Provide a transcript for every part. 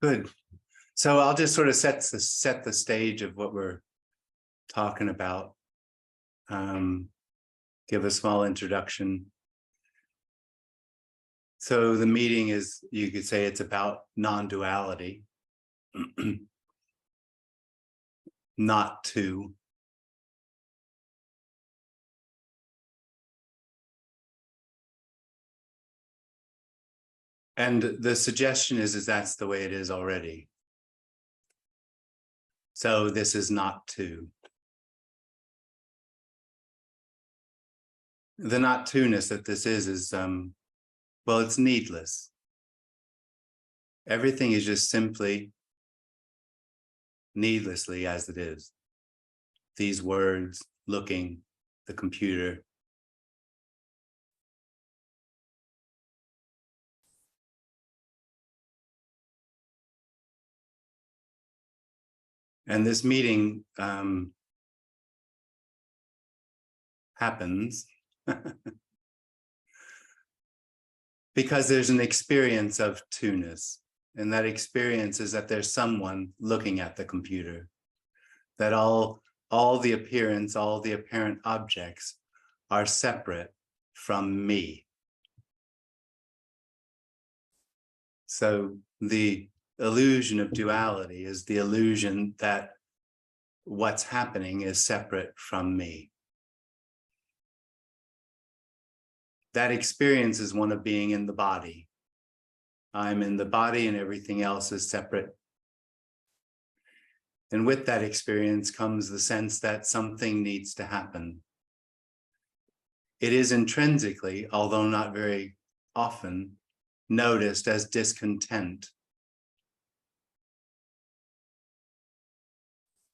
Good. So I'll just sort of set the stage of what we're talking about. Give a small introduction. So the meeting is, you could say it's about non-duality, not two. And the suggestion is that's the way it is already. So this is not two. The not two-ness that this is well, it's needless. Everything is just simply needlessly as it is. These words, looking, the computer. And this meeting happens because there's an experience of two-ness. And that experience is that there's someone looking at the computer, that all the appearance, all the apparent objects are separate from me. So the illusion of duality is the illusion that what's happening is separate from me. That experience is one of being in the body. I'm in the body and everything else is separate. And with that experience comes the sense that something needs to happen. It is intrinsically, although not very often, noticed as discontent.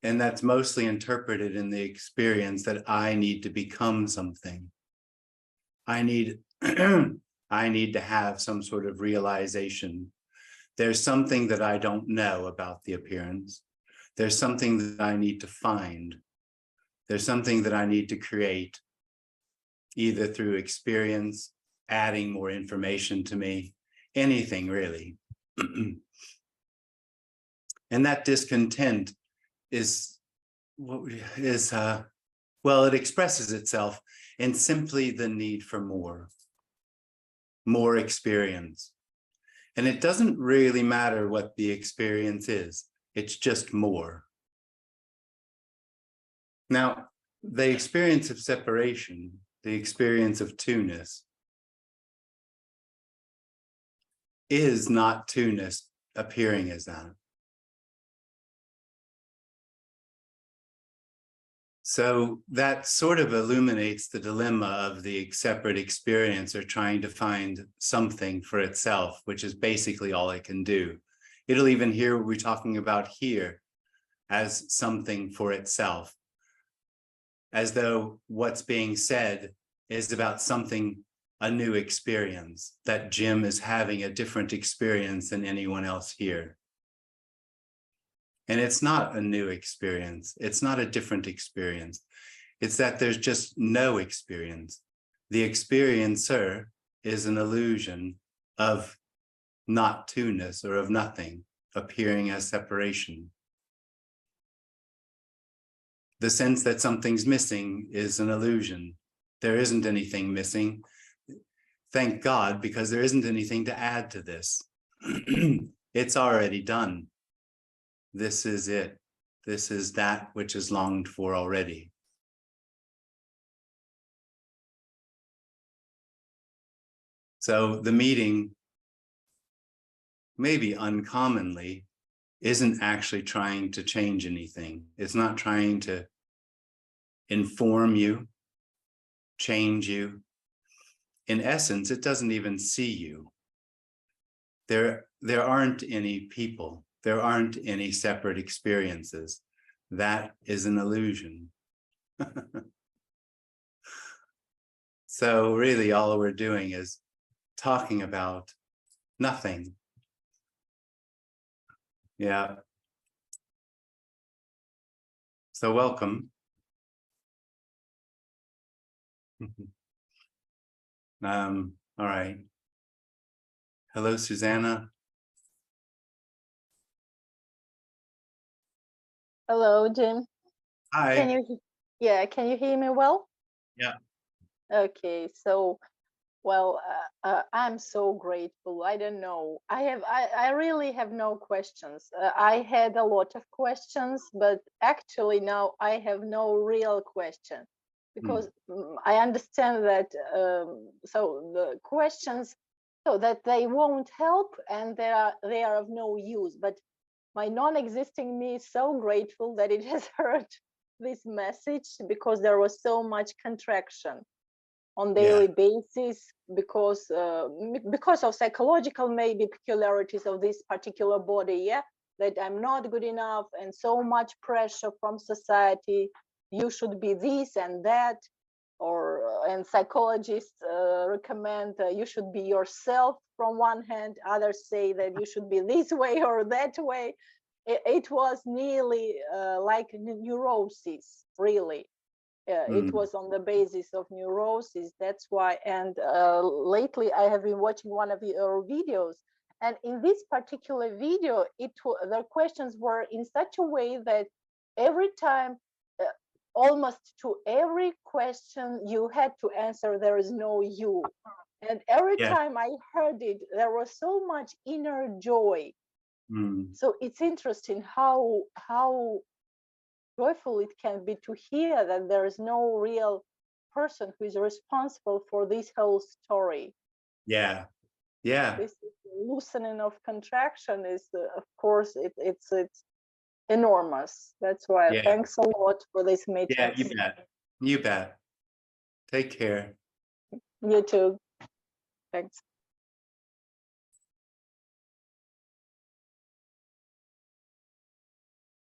And that's mostly interpreted in the experience that I need to become something. I need to have some sort of realization. There's something that I don't know about the appearance. There's something that I need to find. There's something that I need to create, either through experience, adding more information to me, anything really. And that discontent is well, it expresses itself in simply the need for more experience. And it doesn't really matter what the experience is, it's just more. Now, the experience of separation, the experience of two-ness, is not two-ness appearing as that. So that sort of illuminates the dilemma of the separate experience, or trying to find something for itself, which is basically all it can do. It'll even hear what we're talking about here as something for itself, as though what's being said is about something, a new experience, that Jim is having a different experience than anyone else here. And it's not a new experience. It's not a different experience. It's that there's just no experience. The experiencer is an illusion of not two-ness, or of nothing, appearing as separation. The sense that something's missing is an illusion. There isn't anything missing. Thank God, because there isn't anything to add to this. It's already done. This is it. This is that which is longed for already. So the meeting, maybe uncommonly, isn't actually trying to change anything. It's not trying to inform you, change you. In essence, it doesn't even see you. There aren't any people. There aren't any separate experiences. That is an illusion. So really all we're doing is talking about nothing. Yeah. So welcome. All right. Hello, Susanna. Hello, Jim. Can Hi. you, yeah, can you hear me well? Yeah. Okay, so, I'm so grateful. I don't know. I really have no questions. I had a lot of questions, but actually now I have no real question because Mm. I understand that, so the questions, so that they won't help and they are of no use. But my non-existing me is so grateful that it has heard this message because there was so much contraction on Yeah. daily basis because of psychological maybe peculiarities of this particular body, yeah, that I'm not good enough and so much pressure from society, you should be this and that, or and psychologists recommend you should be yourself from one hand, others say that you should be this way or that way. It was nearly like neurosis, really. It Mm. was on the basis of neurosis. That's why. And lately, I have been watching one of your videos, and in this particular video, the questions were in such a way that every time, uh, almost to every question you had to answer, there is no you. And every Yeah. time I heard it, there was so much inner joy. Mm. So it's interesting how joyful it can be to hear that there is no real person who is responsible for this whole story. Yeah. Yeah. This loosening of contraction is, of course, it's enormous. That's why Yeah. thanks a lot for this Yeah. meetings. You bet. You bet. Take care. You too. Thanks.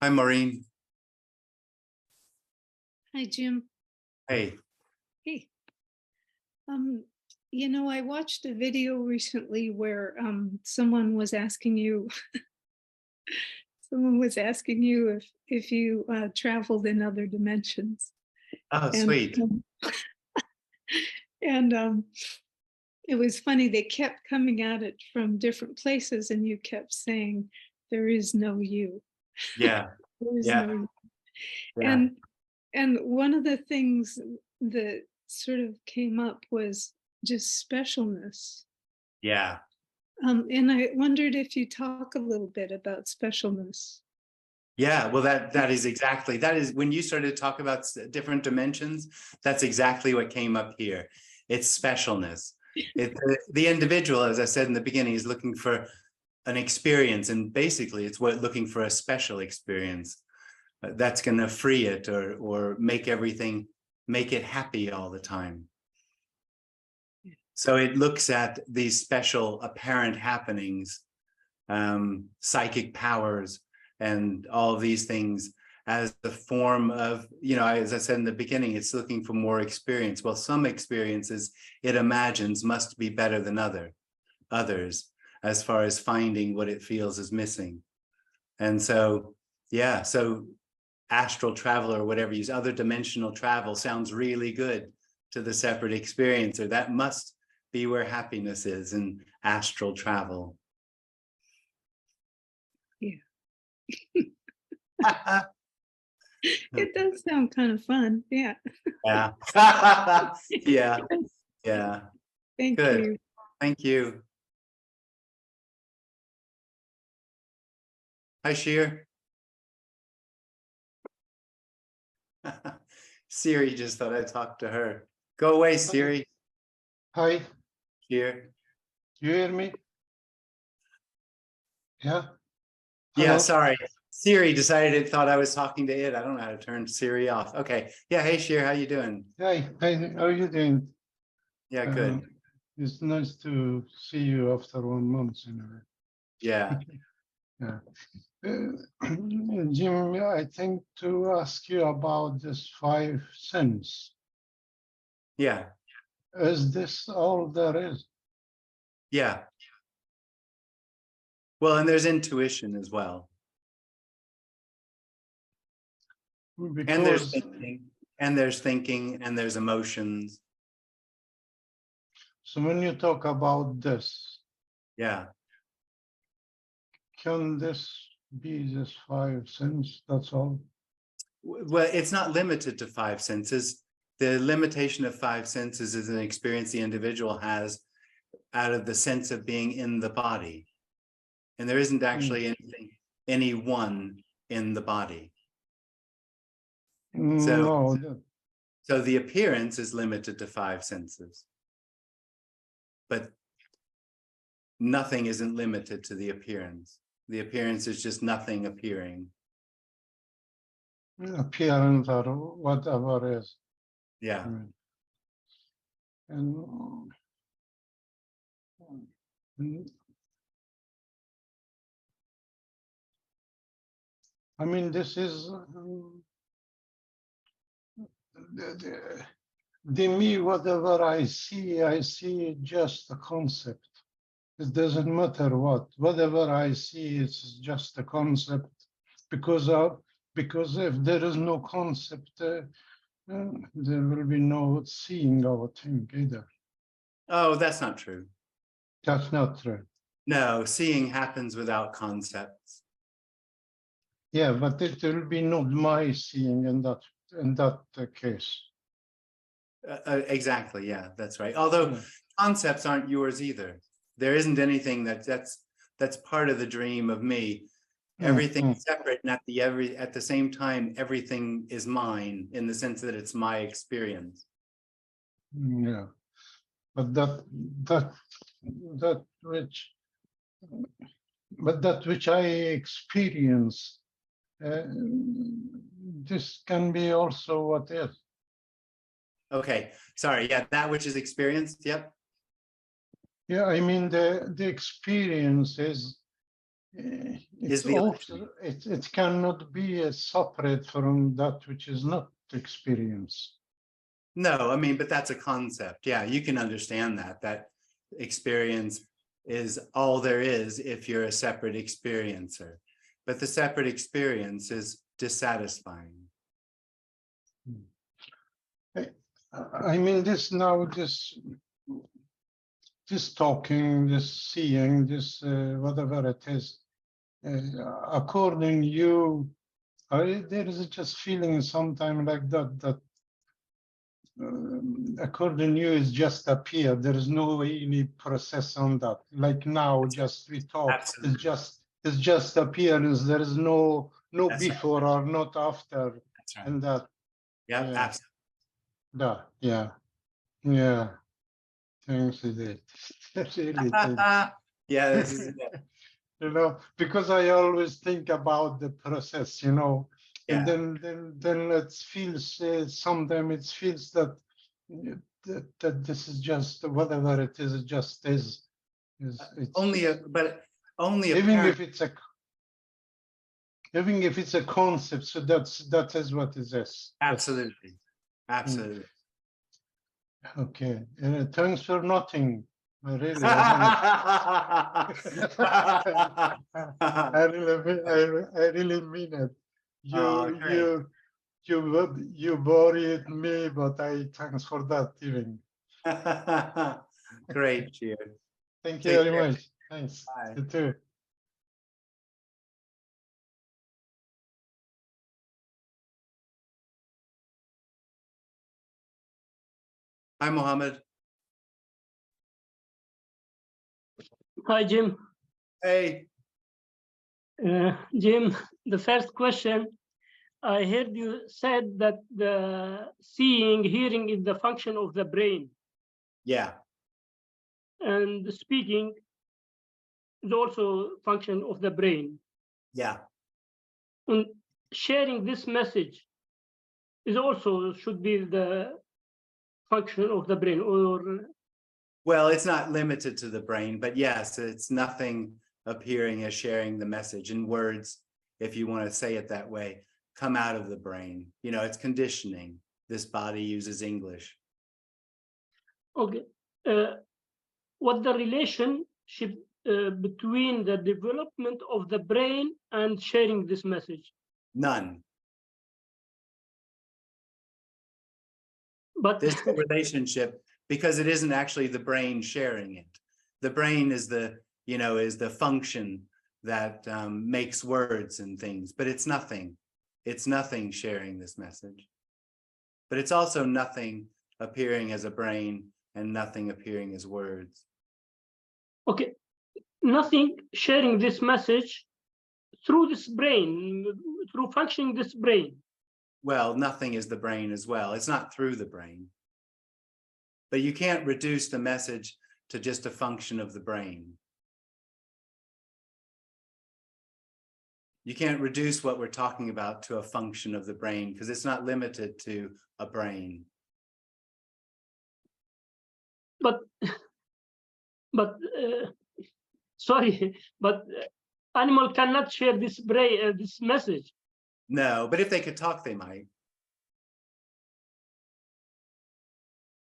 Hi, Maureen. Hi, Jim. Hey. Hey. I watched a video recently where someone was asking you if you traveled in other dimensions. Oh, And sweet. and it was funny, they kept coming at it from different places and you kept saying there is no you. Yeah. There is Yeah. no you. Yeah. And one of the things that sort of came up was just specialness. Yeah. And I wondered if you talk a little bit about specialness. Yeah. Well, that is when you started to talk about different dimensions, that's exactly what came up here. It's specialness. The individual, as I said in the beginning, is looking for an experience, and basically it's looking for a special experience that's going to free it or make it happy all the time. So it looks at these special apparent happenings, psychic powers, and all of these things as the form of, as I said in the beginning, it's looking for more experience. Well, some experiences it imagines must be better than others as far as finding what it feels is missing. And so, yeah, so astral travel or whatever, use other dimensional travel sounds really good to the separate experiencer. That must be where happiness is, in astral travel. Yeah. It does sound kind of fun. Yeah. Yeah. Yeah. Yeah. Thank Good. you. Thank you. Hi, Sheer. Siri just thought I'd talk to her. Go away, Siri. Hi, Sheer. you hear me? Yeah. Yeah, Hello? sorry. Siri decided it thought I was talking to it. I don't know how to turn Siri off. Okay. Yeah. Hey, Sheer, how you doing? Hi, how are you doing? Yeah, good. It's nice to see you after 1 month anyway. Yeah. Yeah. Jim, I think to ask you about this 5 sense. Yeah. Is this all there is? Yeah. Well, and there's intuition as well. And there's Because thinking, and there's emotions. so when you talk about this, Yeah. can this be this 5 sense? That's all. Well, it's not limited to five senses. The limitation of five senses is an experience the individual has out of the sense of being in the body. And there isn't actually any one in the body. No, So the appearance is limited to five senses. But nothing isn't limited to the appearance. The appearance is just nothing appearing. appearance or whatever is. Yeah. And I mean, this is the me, whatever I see just a concept. It doesn't matter whatever I see, it's just a concept, because if there is no concept, there will be no seeing of a thing either. Oh, that's not true. That's not true. No, seeing happens without concepts. Yeah, but it will be not my seeing in that case. Exactly. Yeah, that's right. Although concepts aren't yours either. There isn't anything that's part of the dream of me. Everything's separate, and at the same time, everything is mine in the sense that it's my experience. Yeah, but that which I experience, this can be also what is. Okay, sorry. Yeah, that which is experienced. Yep. Yeah, I mean the experience is Is the also, it cannot be separate from that which is not experience. No, I mean, but that's a concept. Yeah, you can understand that experience is all there is if you're a separate experiencer. But the separate experience is dissatisfying. I mean, this talking, this seeing, this whatever it is, according you, there is just feeling sometimes like that according you is just appear. There is no any process on that. Like now, just we talk. Absolutely. It's just appearance. There is no That's before right. or not after. That's right. And that. Yeah, Yeah. absolutely. Yeah. Thanks, it. Really, thanks. Yeah, this is it. You know, because I always think about the process, you know, and Yeah. then it feels sometimes it feels that this is just whatever it is, it just is. It's, Only only even apparent. if it's a concept, so that is what it is. Absolutely. Absolutely. Okay. Thanks for nothing. I really, I really mean it. You worried me, but thanks for that even. Great, cheers. Thank you Take very care. much. Thanks. Bye. You too. Hi, Mohammed. Hi, Jim. Hey. Jim, the first question, I heard you said that the seeing, hearing is the function of the brain, Yeah. and speaking is also function of the brain. Yeah. And sharing this message is also should be the function of the brain, or Well, it's not limited to the brain, but yes, it's nothing appearing as sharing the message in words, if you want to say it that way, come out of the brain. You know, it's conditioning. This body uses English. okay. What the relationship between the development of the brain and sharing this message? None. But There's a relationship because it isn't actually the brain sharing it. The brain is the function that makes words and things, but it's nothing. It's nothing sharing this message. But it's also nothing appearing as a brain and nothing appearing as words. Okay, nothing sharing this message through this brain, through functioning this brain. Well, nothing is the brain as well. It's not through the brain. But you can't reduce the message to just a function of the brain. You can't reduce what we're talking about to a function of the brain because it's not limited to a brain. But sorry, but animal cannot share this brain, this message. No, but if they could talk, they might.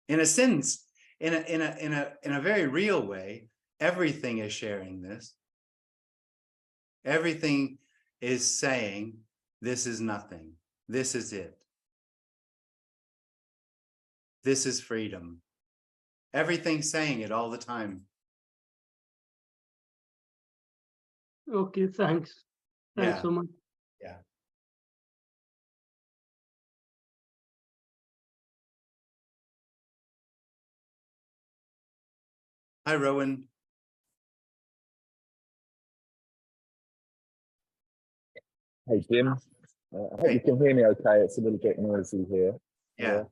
In a sense, in a very real way, everything is sharing this. Everything is saying, this is nothing. This is it. This is freedom. Everything's saying it all the time. Okay, thanks. Thanks Yeah. so much. Yeah. Hi, Rowan. Hey, Jim. I hope you can hear me okay. It's a little bit noisy here. Yeah.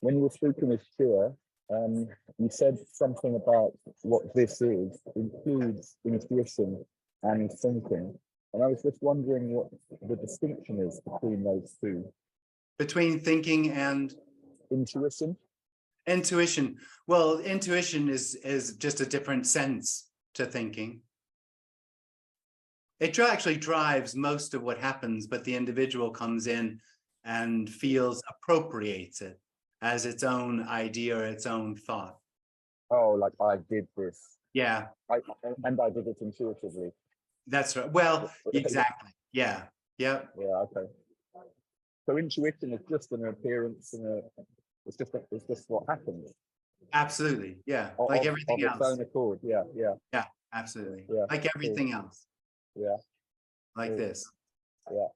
When you were speaking with Shua, you said something about what this is, includes intuition and thinking. And I was just wondering what the distinction is between those two. Between thinking and Intuition? intuition. Well, intuition is just a different sense to thinking. It actually drives most of what happens, but the individual comes in and feels, appropriates it as its own idea or its own thought. Oh, like I did this. Yeah, And I did it intuitively. that's right. Well, exactly. Yeah, yeah. Yeah, okay. So intuition is just an appearance and it's just what happens. Absolutely. Yeah, Of- like of everything its else. own accord. Yeah, yeah, Yeah, absolutely. Yeah, Like everything else. yeah, Like Cool. this. yeah.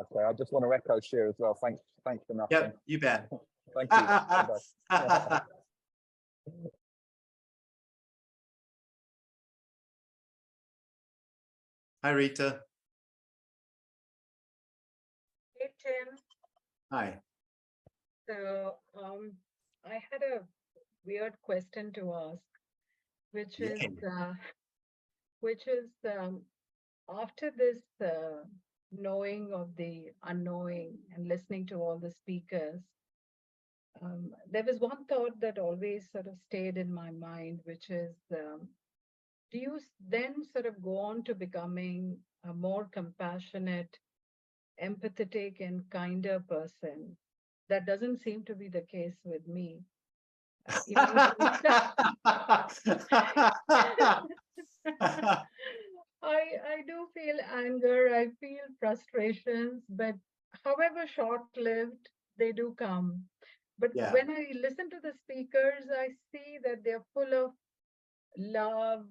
Okay, I just want to echo Sheer as well. Thanks for nothing. Yep, you bet. Thank you. Bye-bye. Hi, Rita. Hey, Tim. Hi. So I had a weird question to ask, which is after this knowing of the unknowing and listening to all the speakers, there was one thought that always sort of stayed in my mind, which is, do you then sort of go on to becoming a more compassionate, empathetic, and kinder person? That doesn't seem to be the case with me. I do feel anger, I feel frustrations, but however short-lived, they do come. But Yeah. when I listen to the speakers, I see that they're full of love,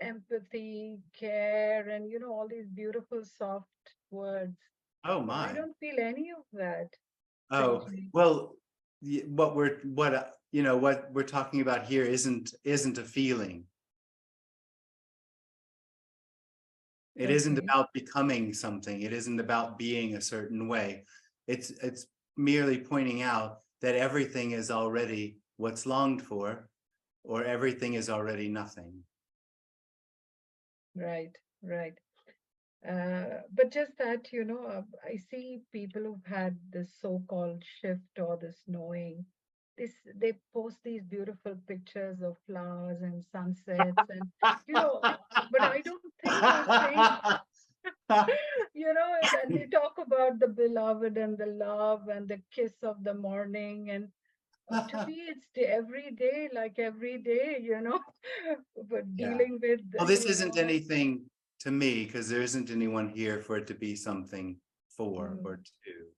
empathy, care, and all these beautiful soft words. Oh I my. don't feel any of that. Oh, frankly. well, what we're talking about here isn't a feeling. It isn't Okay. about becoming something. It isn't about being a certain way. It's merely pointing out that everything is already what's longed for, or everything is already nothing. Right, right. But just that, I see people who've had this so-called shift or this knowing. They post these beautiful pictures of flowers and sunsets, and but I don't think those things, and they talk about the beloved and the love and the kiss of the morning, and to me it's every day, like every day, but Yeah. dealing with. Well, this isn't anything to me because there isn't anyone here for it to be something for or to.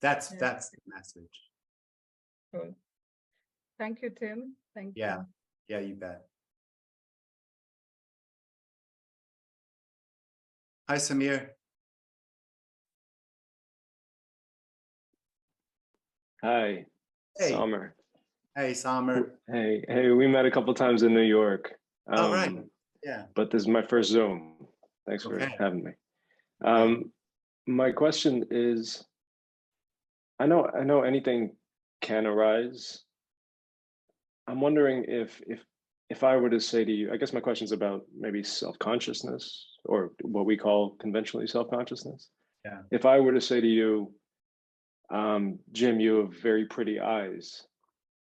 That's Yeah. the message. Cool. Thank you, Tim. Thank Yeah. you. Yeah, you bet. Hi, Samir. Hi, Hey, Summer. hey, Samer. Hey, we met a couple times in New York. All right. Yeah. But this is my first Zoom. Thanks for Okay. having me. Okay. My question is, I know anything can arise. I'm wondering if I were to say to you, I guess my question is about maybe self-consciousness, or what we call conventionally self-consciousness. Yeah. If I were to say to you, Jim, you have very pretty eyes.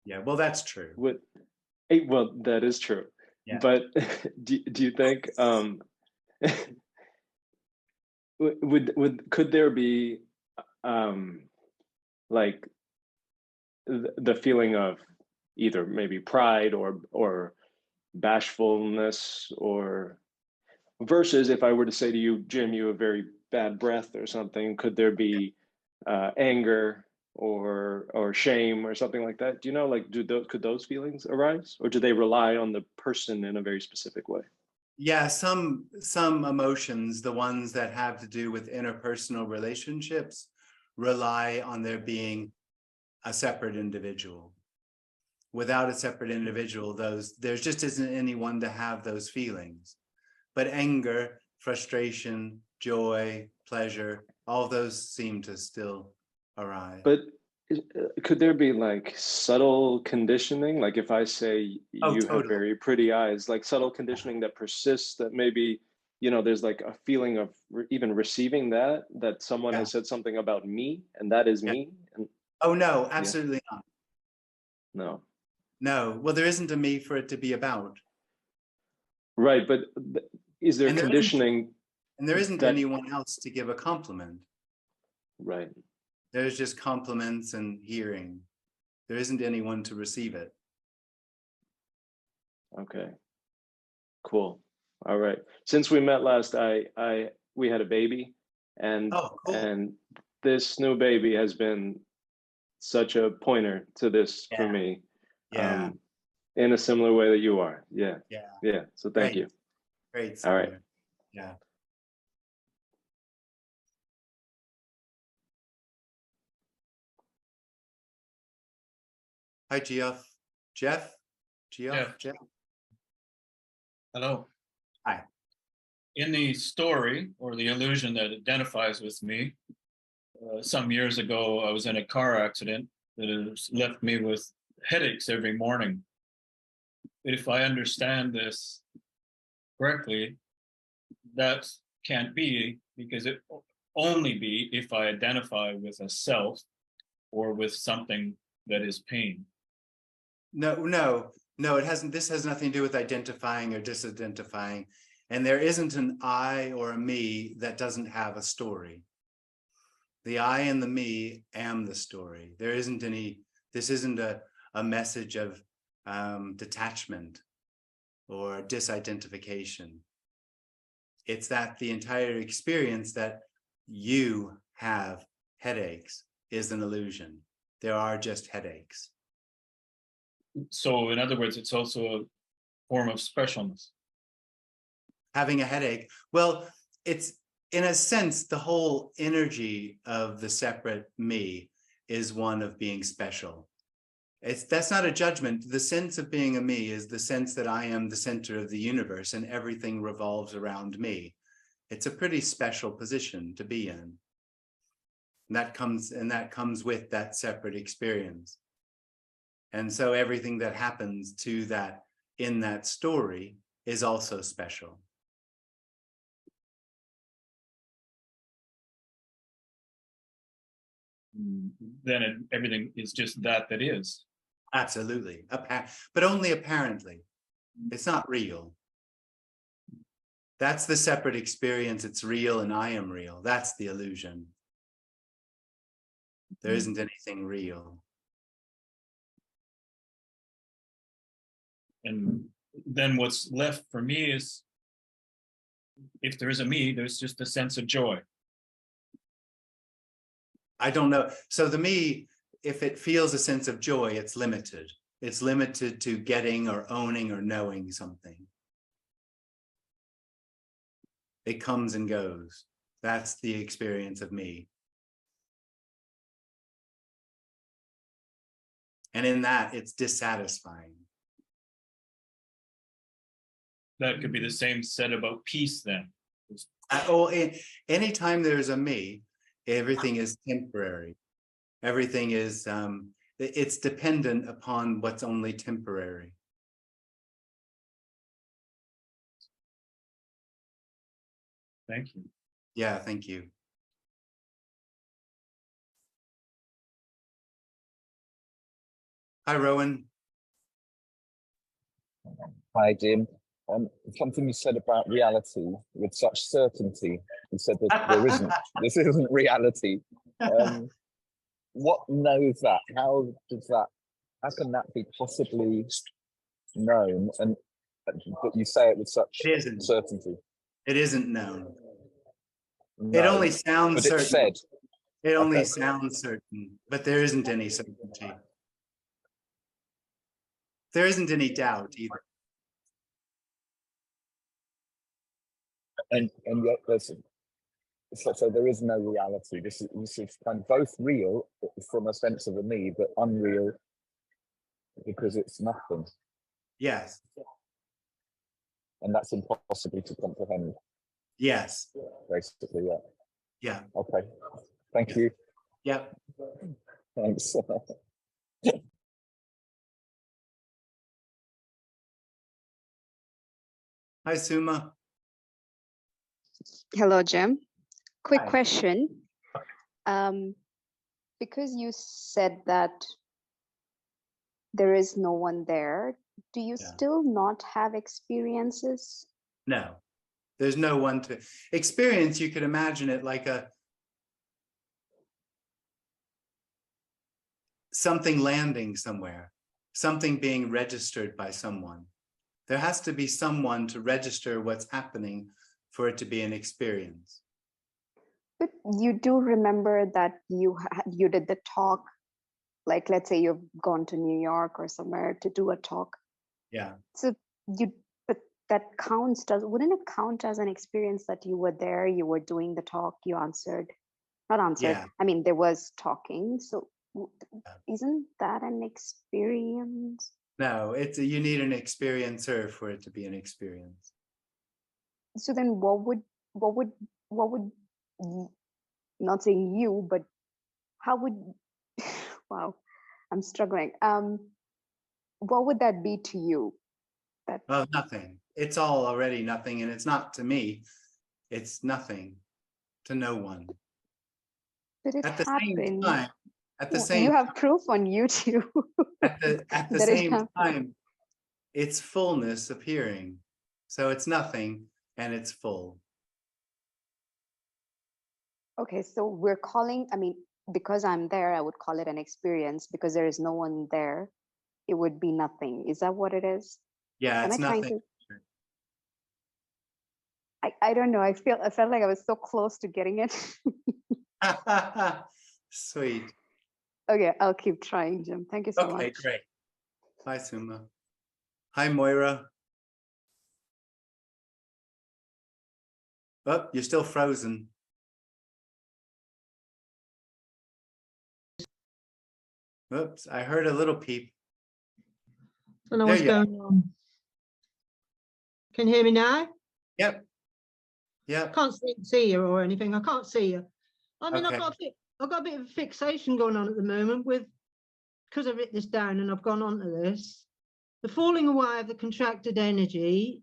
Yeah. Well, that's true. Well, that is true. Yeah. But do you think could there be like the feeling of either maybe pride or bashfulness, or versus if I were to say to you, Jim, you have very bad breath or something, could there be anger or shame or something like that? Do you know, like, could those feelings arise, or do they rely on the person in a very specific way? Yeah, some emotions, the ones that have to do with interpersonal relationships, rely on there being a separate individual. Without a separate individual, there just isn't anyone to have those feelings. But anger, frustration, joy, pleasure, all those seem to still arise. But could there be like subtle conditioning? Like if I say you have Totally. very pretty eyes, like subtle conditioning that persists, that maybe, there's like a feeling of even receiving that someone has said something about me and that is me. And oh, no, absolutely not. no. No, well, there isn't a me for it to be about. Right, but is there And conditioning? And there isn't that, anyone else to give a compliment. right. There's just compliments and hearing. There isn't anyone to receive it. Okay, cool. All right. Since we met last, we had a baby, and Oh, cool. and this new baby has been such a pointer to this for me. Yeah. In a similar way that you are. Yeah. Yeah. Yeah. So thank you. Great. All right. Yeah. Hi, Geoff. Jeff? Geoff? Jeff? Hello. Hi. In the story, or the illusion that identifies with me, some years ago, I was in a car accident that has left me with headaches every morning. But if I understand this correctly, that can't be, because it only be if I identify with a self or with something that is pain. No, it hasn't. This has nothing to do with identifying or disidentifying. And there isn't an I or a me that doesn't have a story. The I and the me am the story. There isn't any, this isn't a message of detachment or disidentification. It's that the entire experience that you have headaches is an illusion. There are just headaches. So in other words, it's also a form of specialness. Having a headache, well, it's in a sense, the whole energy of the separate me is one of being special. That's not a judgment. The sense of being a me is the sense that I am the center of the universe and everything revolves around me. It's a pretty special position to be in. And that comes with that separate experience. And so everything that happens to that in that story is also special. Then everything is just that is. Absolutely. But only apparently. It's not real. That's the separate experience. It's real and I am real. That's the illusion. There isn't anything real. And then what's left for me is, if there is a me, there's just a sense of joy. I don't know. So the me, if it feels a sense of joy, it's limited. It's limited to getting or owning or knowing something. It comes and goes. That's the experience of me. And in that, it's dissatisfying. That could be the same said about peace then. Anytime there's a me, everything is temporary. Everything is, it's dependent upon what's only temporary. Thank you. Yeah, thank you. Hi, Rowan. Hi, Jim. Something you said about reality with such certainty. You said that there isn't. This isn't reality. What knows that? How does that? How can that be possibly known? And but you say it with such It isn't. certainty. It isn't known. No, It only sounds but certain. it's said. It only Okay. sounds certain, but there isn't any certainty. There isn't any doubt either. And yet there's so there is no reality. This is kind of both real from a sense of a me, but unreal because it's nothing, Yes, and that's impossible to comprehend. yes, Basically, yeah. yeah, Okay. Thank you. yep. Thanks. Hi, Suma. Hello, Jim. Quick Hi. question. Because you said that there is no one there, do you Yeah. still not have experiences? No, there's no one to experience. You could imagine it like something landing somewhere, something being registered by someone. There has to be someone to register what's happening for it to be an experience. But you do remember that you did the talk, like let's say you've gone to New York or somewhere to do a talk. Yeah. So but that counts, wouldn't it count as an experience that you were there, you were doing the talk, you answered, not answered, Yeah. I mean, there was talking. So isn't that an experience? No, you need an experiencer for it to be an experience. So then what would not saying you, but how would wow, I'm struggling. What would that be to you? Well, nothing. It's all already nothing, and it's not to me. It's nothing to no one. But it At the happened. same time, at the You same have proof on YouTube. at the that it same happened. time, it's fullness appearing. So it's nothing and it's full. Okay, so we're calling, I mean, because I'm there, I would call it an experience. Because there is no one there, it would be nothing. Is that what it is? Yeah, Am it's I trying nothing. I don't know. I felt like I was so close to getting it. Sweet. Okay, I'll keep trying, Jim. Thank you so much. Okay, great. Hi, Suma. Hi, Moira. Oh, you're still frozen. Oops, I heard a little peep. I don't know There what's you are. going on. Can you hear me now? Yep. Yep. Can't see you or anything. I can't see you. I mean, Okay. I've got a bit of a fixation going on at the moment with, because I've written this down and I've gone on to this, the falling away of the contracted energy.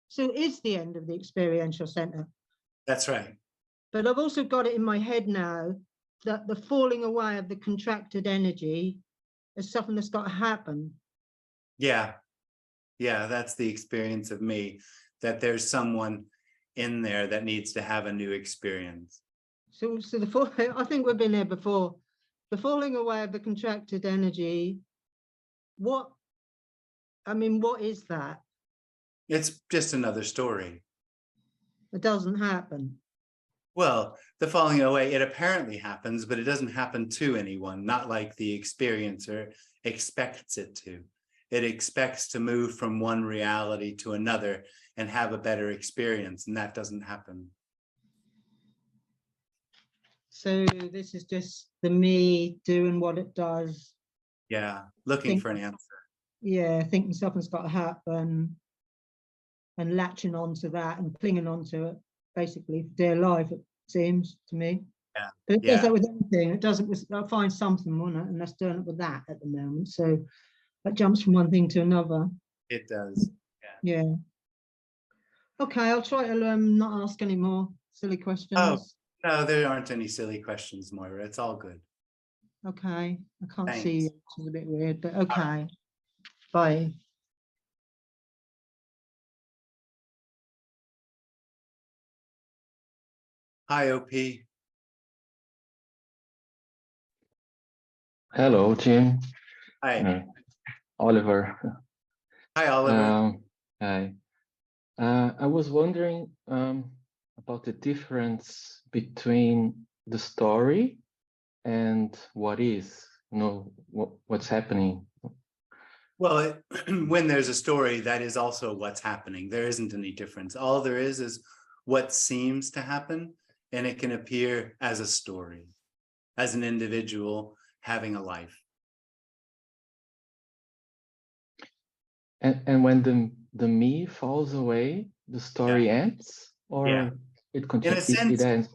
So it is the end of the experiential center. That's right. But I've also got it in my head now that the falling away of the contracted energy is something that's got to happen. Yeah. Yeah, that's the experience of me, that there's someone in there that needs to have a new experience. So I think we've been there before. The falling away of the contracted energy, what is that? It's just another story. It doesn't happen. Well, the falling away, it apparently happens, but it doesn't happen to anyone, not like the experiencer expects it to. It expects to move from one reality to another and have a better experience, and that doesn't happen. So this is just the me doing what it does. Yeah, looking Think- for an answer. Yeah, thinking something's got to happen and latching onto that and clinging onto it basically for dear life, it seems to me. Yeah, But it does yeah. that with anything. It doesn't with, I'll find something on it, and that's doing it with that at the moment. So that jumps from one thing to another. It does. Yeah. Okay, I'll try to not ask any more silly questions. Oh, no, there aren't any silly questions, Moira. It's all good. Okay, I can't Thanks. see you, which is a bit weird, but okay. Bye. Hi, OP. Hello, Jim. Hi. Oliver. Hi, Oliver. Hi. I was wondering about the difference between the story and what is, what's happening. Well, when there's a story, that is also what's happening. There isn't any difference. All there is what seems to happen, and it can appear as a story, as an individual having a life. And when the me falls away, the story ends, or Yeah. it In continues. a sense, It ends.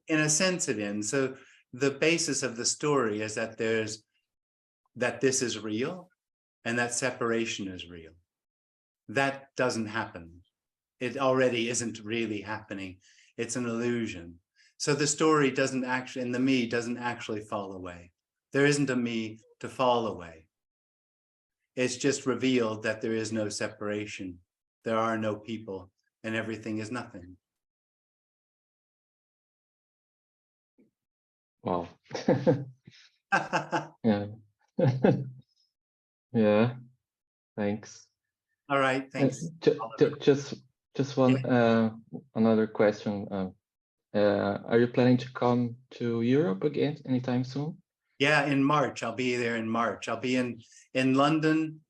in a sense, it ends. So the basis of the story is that this is real, and that separation is real. That doesn't happen. It already isn't really happening. It's an illusion. So the story doesn't actually, and the me doesn't actually fall away. There isn't a me to fall away. It's just revealed that there is no separation. There are no people, and everything is nothing. Wow. Yeah. Yeah. Thanks. All right, thanks. Just one another question. Are you planning to come to Europe again anytime soon? Yeah, in March. I'll be there in March. I'll be in London.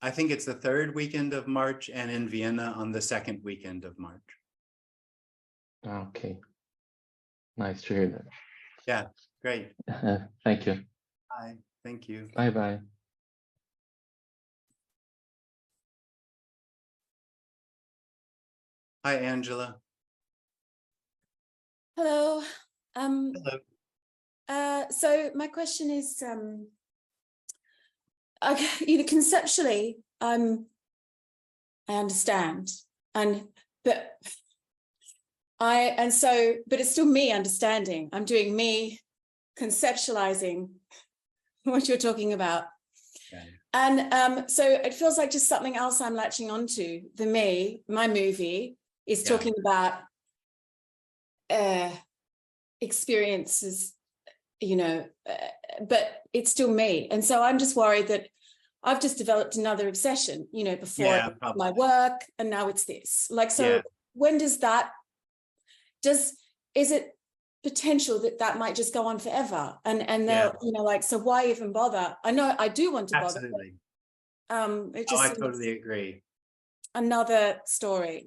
I think it's the 3rd weekend of March, and in Vienna on the 2nd weekend of March. Okay. Nice to hear that. Yeah, great. Thank you. Bye. Thank you. Bye-bye. Hi, Angela. Hello. Hello. So my question is, conceptually, I understand, but it's still me understanding. I'm doing me conceptualizing what you're talking about. Yeah. And so it feels like just something else I'm latching onto. My movie is talking about experiences, but it's still me. And so I'm just worried that I've just developed another obsession, before my work, and now it's this. When does that, is it potential that might just go on forever? And they'll, so why even bother? I know I do want to bother. Absolutely. It just I totally agree. Another story.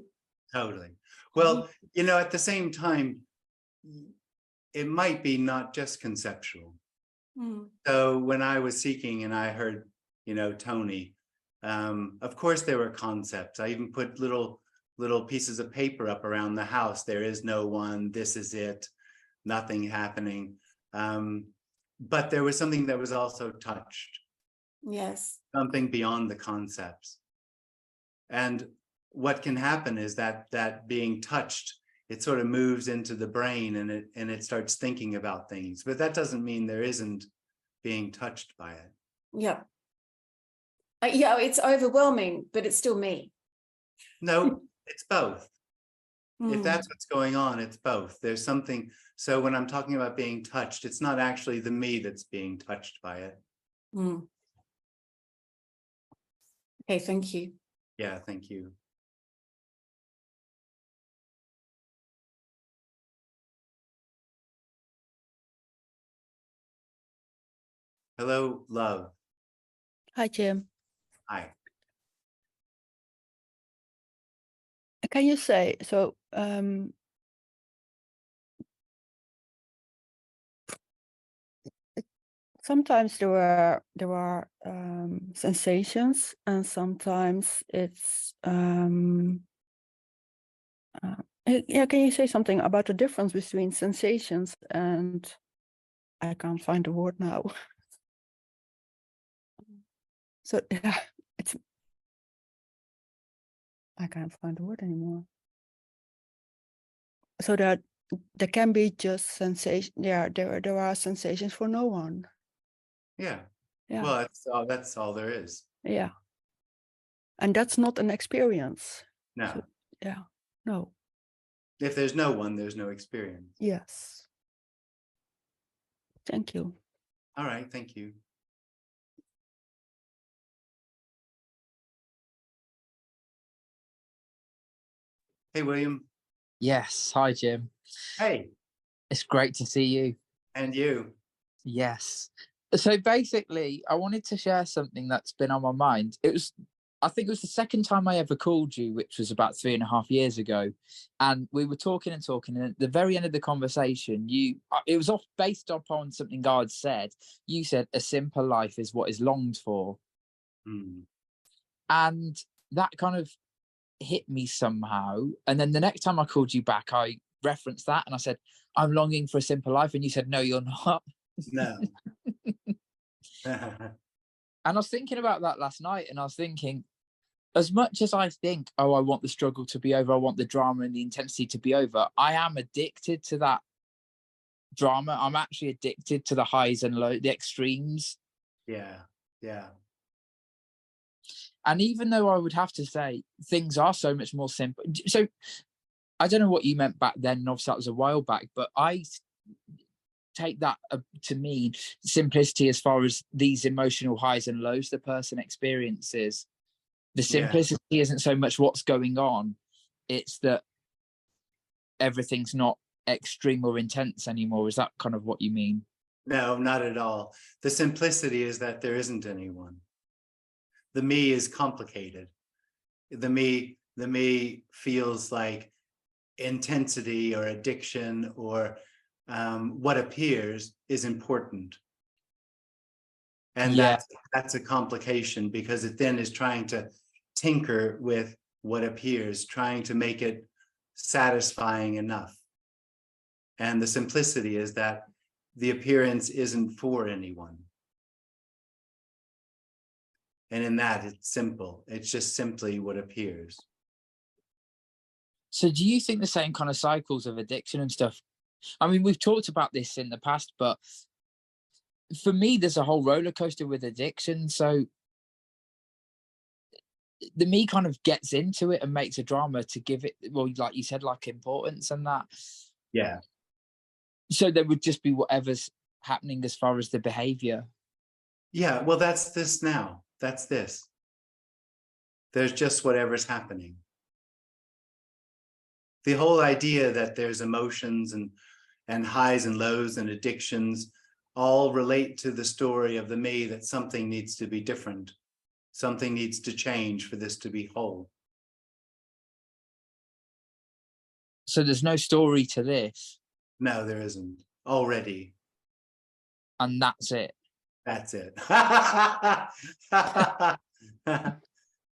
Totally. Well, at the same time, it might be not just conceptual. So when I was seeking and I heard, Tony, of course there were concepts. I even put little pieces of paper up around the house. There is no one, this is it, nothing happening. But there was something that was also touched. Yes. Something beyond the concepts. And what can happen is that being touched, it sort of moves into the brain and it starts thinking about things. But that doesn't mean there isn't being touched by it. Yeah. It's overwhelming, but it's still me. No, it's both. If that's what's going on, it's both. There's something. So when I'm talking about being touched, it's not actually the me that's being touched by it. Okay, thank you. Yeah, thank you. Hello, love. Hi, Jim. Hi. Can you say, so sometimes there are sensations, and sometimes it's yeah. Can you say something about the difference between sensations and, I can't find the word now. So yeah, it's, I can't find the word anymore. So that there can be just sensation. Yeah, there are sensations for no one. Yeah. Yeah. Well, that's all there is. Yeah. And that's not an experience. No. So, yeah. No. If there's no one, there's no experience. Yes. Thank you. All right. Thank you. Hey, William. Yes. Hi, Jim. Hey. It's great to see you. And you. Yes. So basically, I wanted to share something that's been on my mind. I think it was the second time I ever called you, which was about 3.5 years ago. And we were talking and talking. And at the very end of the conversation, it was based upon something God said. You said, a simple life is what is longed for. Mm. And that kind of hit me somehow. And then the next time I called you back, I referenced that and I said, I'm longing for a simple life. And you said, no, you're not. No. And I was thinking about that last night, and I was thinking, as much as I think, oh, I want the struggle to be over, I want the drama and the intensity to be over, I am addicted to that drama. I'm actually addicted to the highs and lows, the extremes. Yeah. Yeah. And even though I would have to say things are so much more simple. So I don't know what you meant back then, and obviously that was a while back, but I take that to mean simplicity as far as these emotional highs and lows the person experiences. The simplicity isn't so much what's going on, it's that everything's not extreme or intense anymore. Is that kind of what you mean? No, not at all. The simplicity is that there isn't anyone. The me is complicated. The me feels like intensity or addiction or what appears is important. And that's a complication, because it then is trying to tinker with what appears, trying to make it satisfying enough. And the simplicity is that the appearance isn't for anyone. And in that, it's simple. It's just simply what appears. So do you think the same kind of cycles of addiction and stuff? I mean, we've talked about this in the past, but for me, there's a whole roller coaster with addiction. So the me kind of gets into it and makes a drama to give it, well, like you said, like importance and that. Yeah. So there would just be whatever's happening as far as the behavior. Yeah, well, that's this now. That's this. There's just whatever's happening. The whole idea that there's emotions and highs and lows and addictions all relate to the story of the me, that something needs to be different. Something needs to change for this to be whole. So there's no story to this? No, there isn't. Already. And that's it? That's it.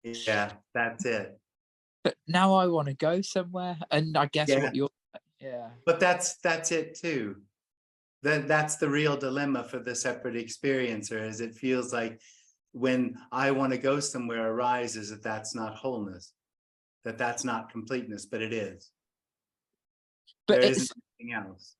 Yeah, that's it. But now I want to go somewhere, and I guess what you're, But that's it too. That's the real dilemma for the separate experiencer, is it feels like when I want to go somewhere arises that that's not wholeness, that that's not completeness, but it is. But there isn't anything else.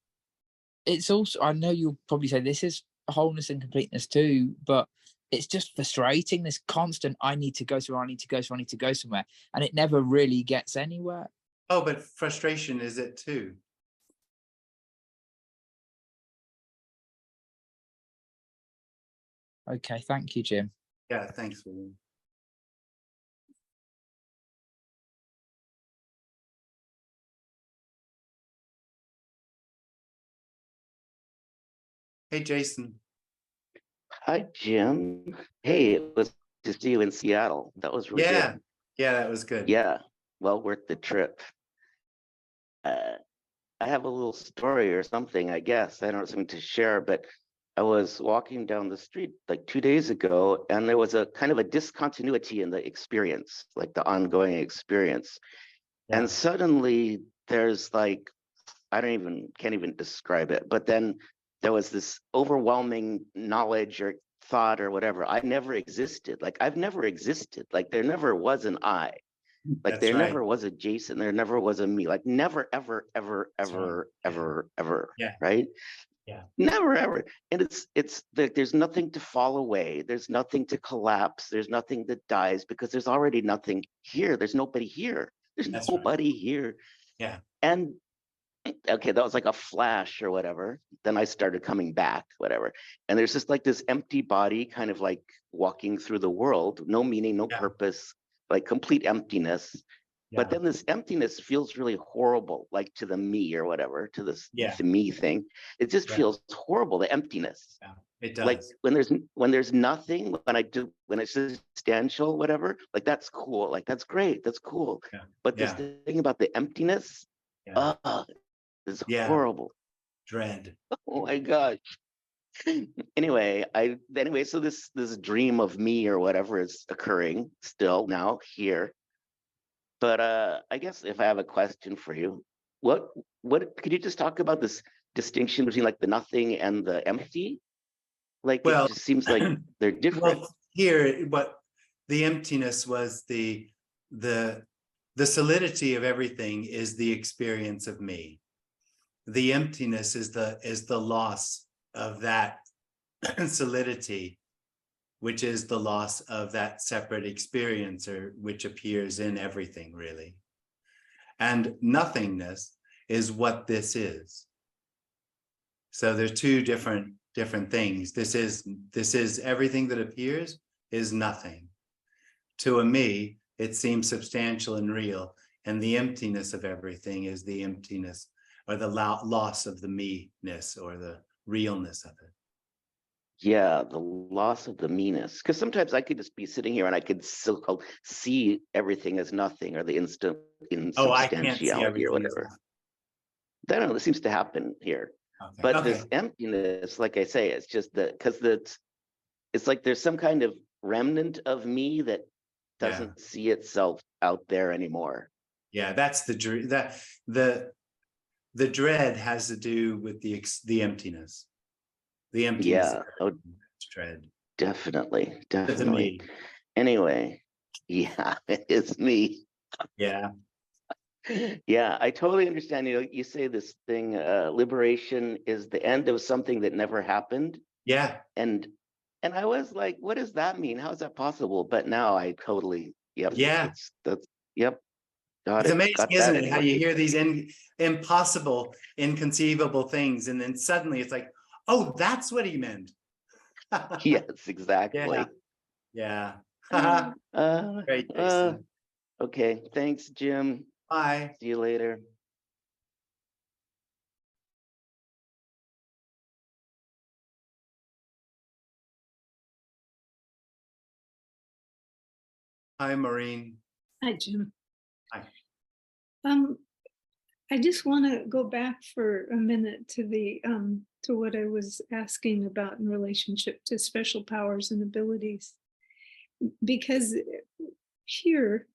It's also, I know you'll probably say this is wholeness and completeness too, but it's just frustrating, this constant I need to go somewhere, I need to go somewhere, I need to go somewhere, and it never really gets anywhere. Oh, but frustration is it too. Okay, thank you, Jim. Yeah, thanks, William. Hey, Jason. Hi, Jim. Hey, it was to see you in Seattle. That was really good. Yeah, that was good. Yeah, well worth the trip. I have a little story or something, I guess. I don't know, something to share, but I was walking down the street like 2 days ago, and there was a kind of a discontinuity in the experience, like the ongoing experience. Yeah. And suddenly there's like, can't even describe it, but then there was this overwhelming knowledge or thought or whatever. I never existed. Like I've never existed. Like there never was an I. Like That's there right. never was a Jason. There never was a me. Like never, ever, ever, That's right. ever, Yeah. ever, ever. Yeah. Right? Yeah. Never, ever. And it's like there's nothing to fall away. There's nothing to collapse. There's nothing that dies because there's already nothing here. There's nobody here. There's That's right. nobody here. Yeah. And okay, that was like a flash or whatever. Then I started coming back, whatever. And there's just like this empty body kind of like walking through the world, no meaning, no Yeah. purpose, like complete emptiness. Yeah. But then this emptiness feels really horrible, like to the me or whatever, to this Yeah. the me thing. It just Yeah. feels horrible, the emptiness. Yeah. It does. Like when there's nothing, when it's substantial, whatever, like that's cool, like that's great, that's cool. Yeah. But this Yeah. thing about the emptiness, Yeah. is Yeah. horrible. Dread. Oh my gosh. Anyway, so this dream of me or whatever is occurring still now here. But I guess if I have a question for you, what could you just talk about this distinction between like the nothing and the empty? Like Well, it just seems like they're different. Well, here, what the emptiness was the solidity of everything is the experience of me. The emptiness is the loss of that solidity, which is the loss of that separate experiencer, which appears in everything, really. And nothingness is what this is. So there's two different things. This is everything that appears is nothing. To a me, it seems substantial and real, and the emptiness of everything is the emptiness or the loss of the me-ness or the realness of it. Yeah, the loss of the meanness. Because sometimes I could just be sitting here and I could still see everything as nothing or the instant Oh, I can't see insubstantiality everything or whatever. I don't know, this seems to happen here. Okay. But Okay. this emptiness, like I say, it's just that because it's like there's some kind of remnant of me that doesn't see itself out there anymore. Yeah, that's the dream. That the dread has to do with the emptiness. The emptiness. Yeah. Oh, dread. definitely. It's Definitely. me. Anyway, yeah, it's me. Yeah. Yeah, I totally understand. You know, you say this thing, liberation is the end of something that never happened. Yeah. And I was like, what does that mean? How is that possible? But now I totally, yep. Yeah. Yep. Got It's it. amazing, Got isn't that it? How you hear these impossible, inconceivable things, and then suddenly it's like, oh, that's what he meant. Yes, exactly. Yeah. Yeah. Great, Jason. Okay. Thanks, Jim. Bye. See you later. Hi, Maureen. Hi, Jim. Hi. I just want to go back for a minute to the to what I was asking about in relationship to special powers and abilities, because here,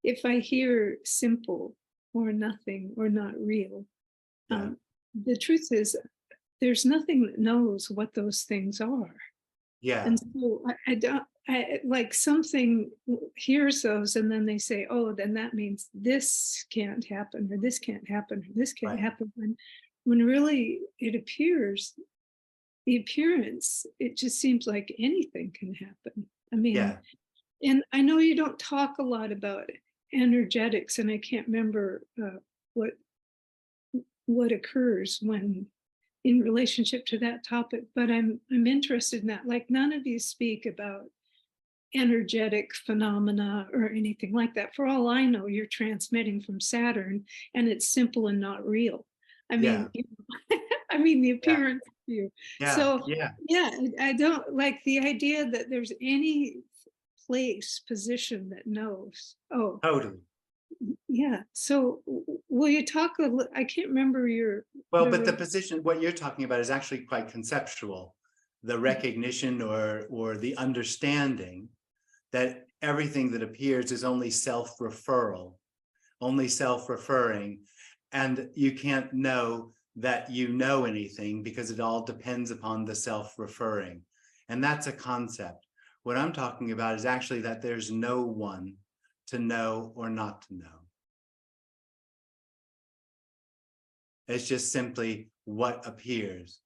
if I hear simple or nothing or not real, the truth is there's nothing that knows what those things are. Yeah. And so I like something hears those and then they say, oh, then that means this can't happen or this can't happen or this can't happen. When really it appears, the appearance, it just seems like anything can happen. I mean, and I know you don't talk a lot about energetics, and I can't remember what occurs when in relationship to that topic, but I'm interested in that. Like none of you speak about energetic phenomena or anything like that. For all I know, you're transmitting from Saturn and it's simple and not real. I mean, I mean the appearance of you. So I don't like the idea that there's any place, position that knows. Oh, totally. Yeah. So will you talk a little? I can't remember your. Well, but the position, what you're talking about is actually quite conceptual. the recognition or the understanding that everything that appears is only self-referral, only self-referring, and you can't know that you know anything because it all depends upon the self-referring. And that's a concept. What I'm talking about is actually that there's no one to know or not to know. It's just simply what appears.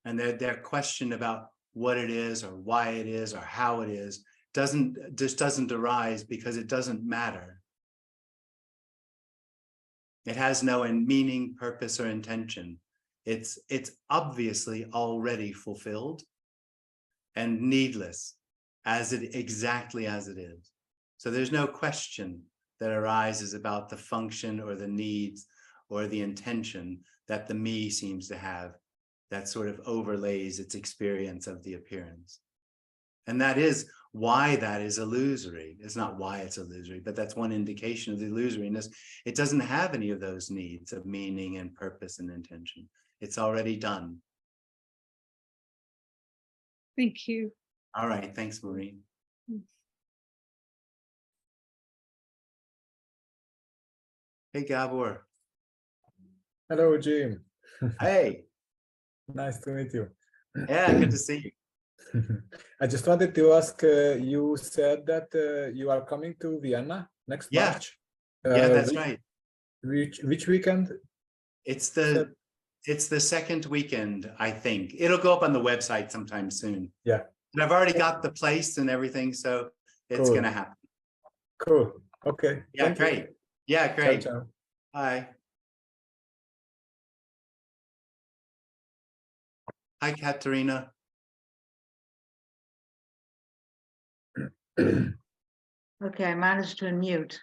And their question about what it is or why it is or how it is doesn't arise because it doesn't matter. It has no meaning, purpose, or intention. It's obviously already fulfilled and needless exactly as it is. So there's no question that arises about the function or the needs or the intention that the me seems to have that sort of overlays its experience of the appearance. And that is why that is illusory. It's not why it's illusory, but that's one indication of the illusoriness. It doesn't have any of those needs of meaning and purpose and intention. It's already done. Thank you. All right, thanks, Maureen. Hey, Gabor. Hello, Jim. Hey. Nice to meet you. Yeah, good to see you. I just wanted to ask, you said that you are coming to Vienna next March. Yeah, that's right. Which weekend? It's the second weekend, I think. It'll go up on the website sometime soon. Yeah. And I've already got the place and everything, so it's Cool. gonna happen. Cool. Okay. Yeah, Thank you. great. Yeah, great. Ciao, ciao. Bye. Hi, Katerina. Okay, I managed to unmute.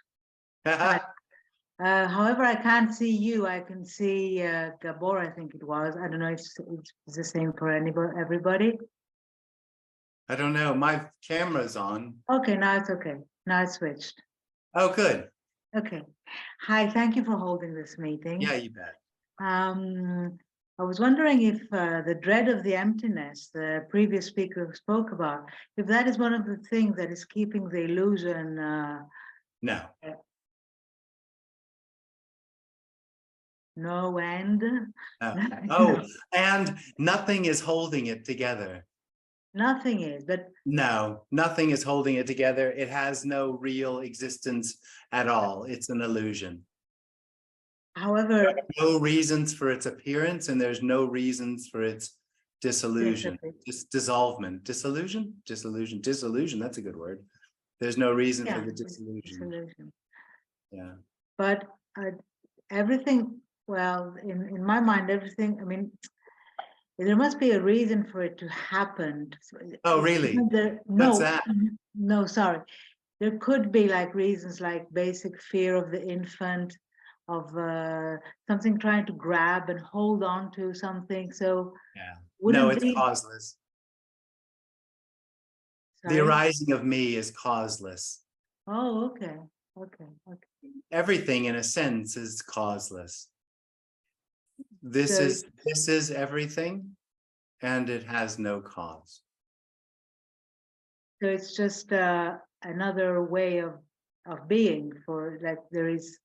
However, I can't see you. I can see Gabor, I think it was. I don't know if it's the same for everybody. I don't know. My camera's on. Okay, now it's okay. Now it's switched. Oh, good. Okay. Hi, thank you for holding this meeting. Yeah, you bet. I was wondering if the dread of the emptiness the previous speaker spoke about, if that is one of the things that is keeping the illusion. No. No end. Oh, and nothing is holding it together. Nothing is, but no, nothing is holding it together. It has no real existence at all. It's an illusion. However, there are no reasons for its appearance, and there's no reasons for its dissolution, dissolvement, dissolution. That's a good word. There's no reason for the dissolution. Yeah. But everything. Well, in my mind, everything. I mean, there must be a reason for it to happen. Oh, really? What's that? No, sorry. There could be like reasons like basic fear of the infant, of something trying to grab and hold on to something. So yeah, no, it's causeless. Sorry? The arising of me is causeless. Oh, okay. Everything, in a sense, is causeless. This is everything, and it has no cause. So it's just another way of being. For like there is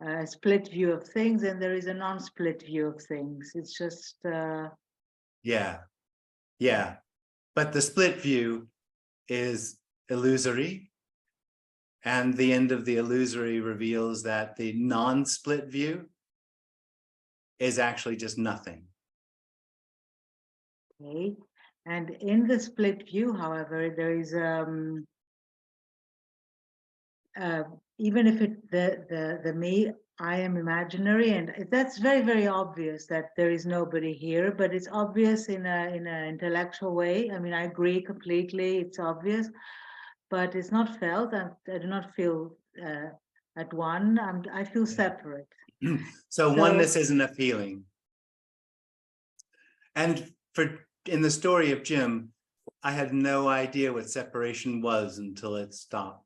a split view of things, and there is a non-split view of things. It's just yeah. But the split view is illusory, and the end of the illusory reveals that the non-split view is actually just nothing. Okay. And in the split view, however, there is even if the me, I am imaginary, and that's very, very obvious that there is nobody here, but it's obvious in an intellectual way. I mean, I agree completely, it's obvious, but it's not felt. I do not feel at one. I feel separate. So oneness isn't a feeling. And in the story of Jim, I had no idea what separation was until it stopped.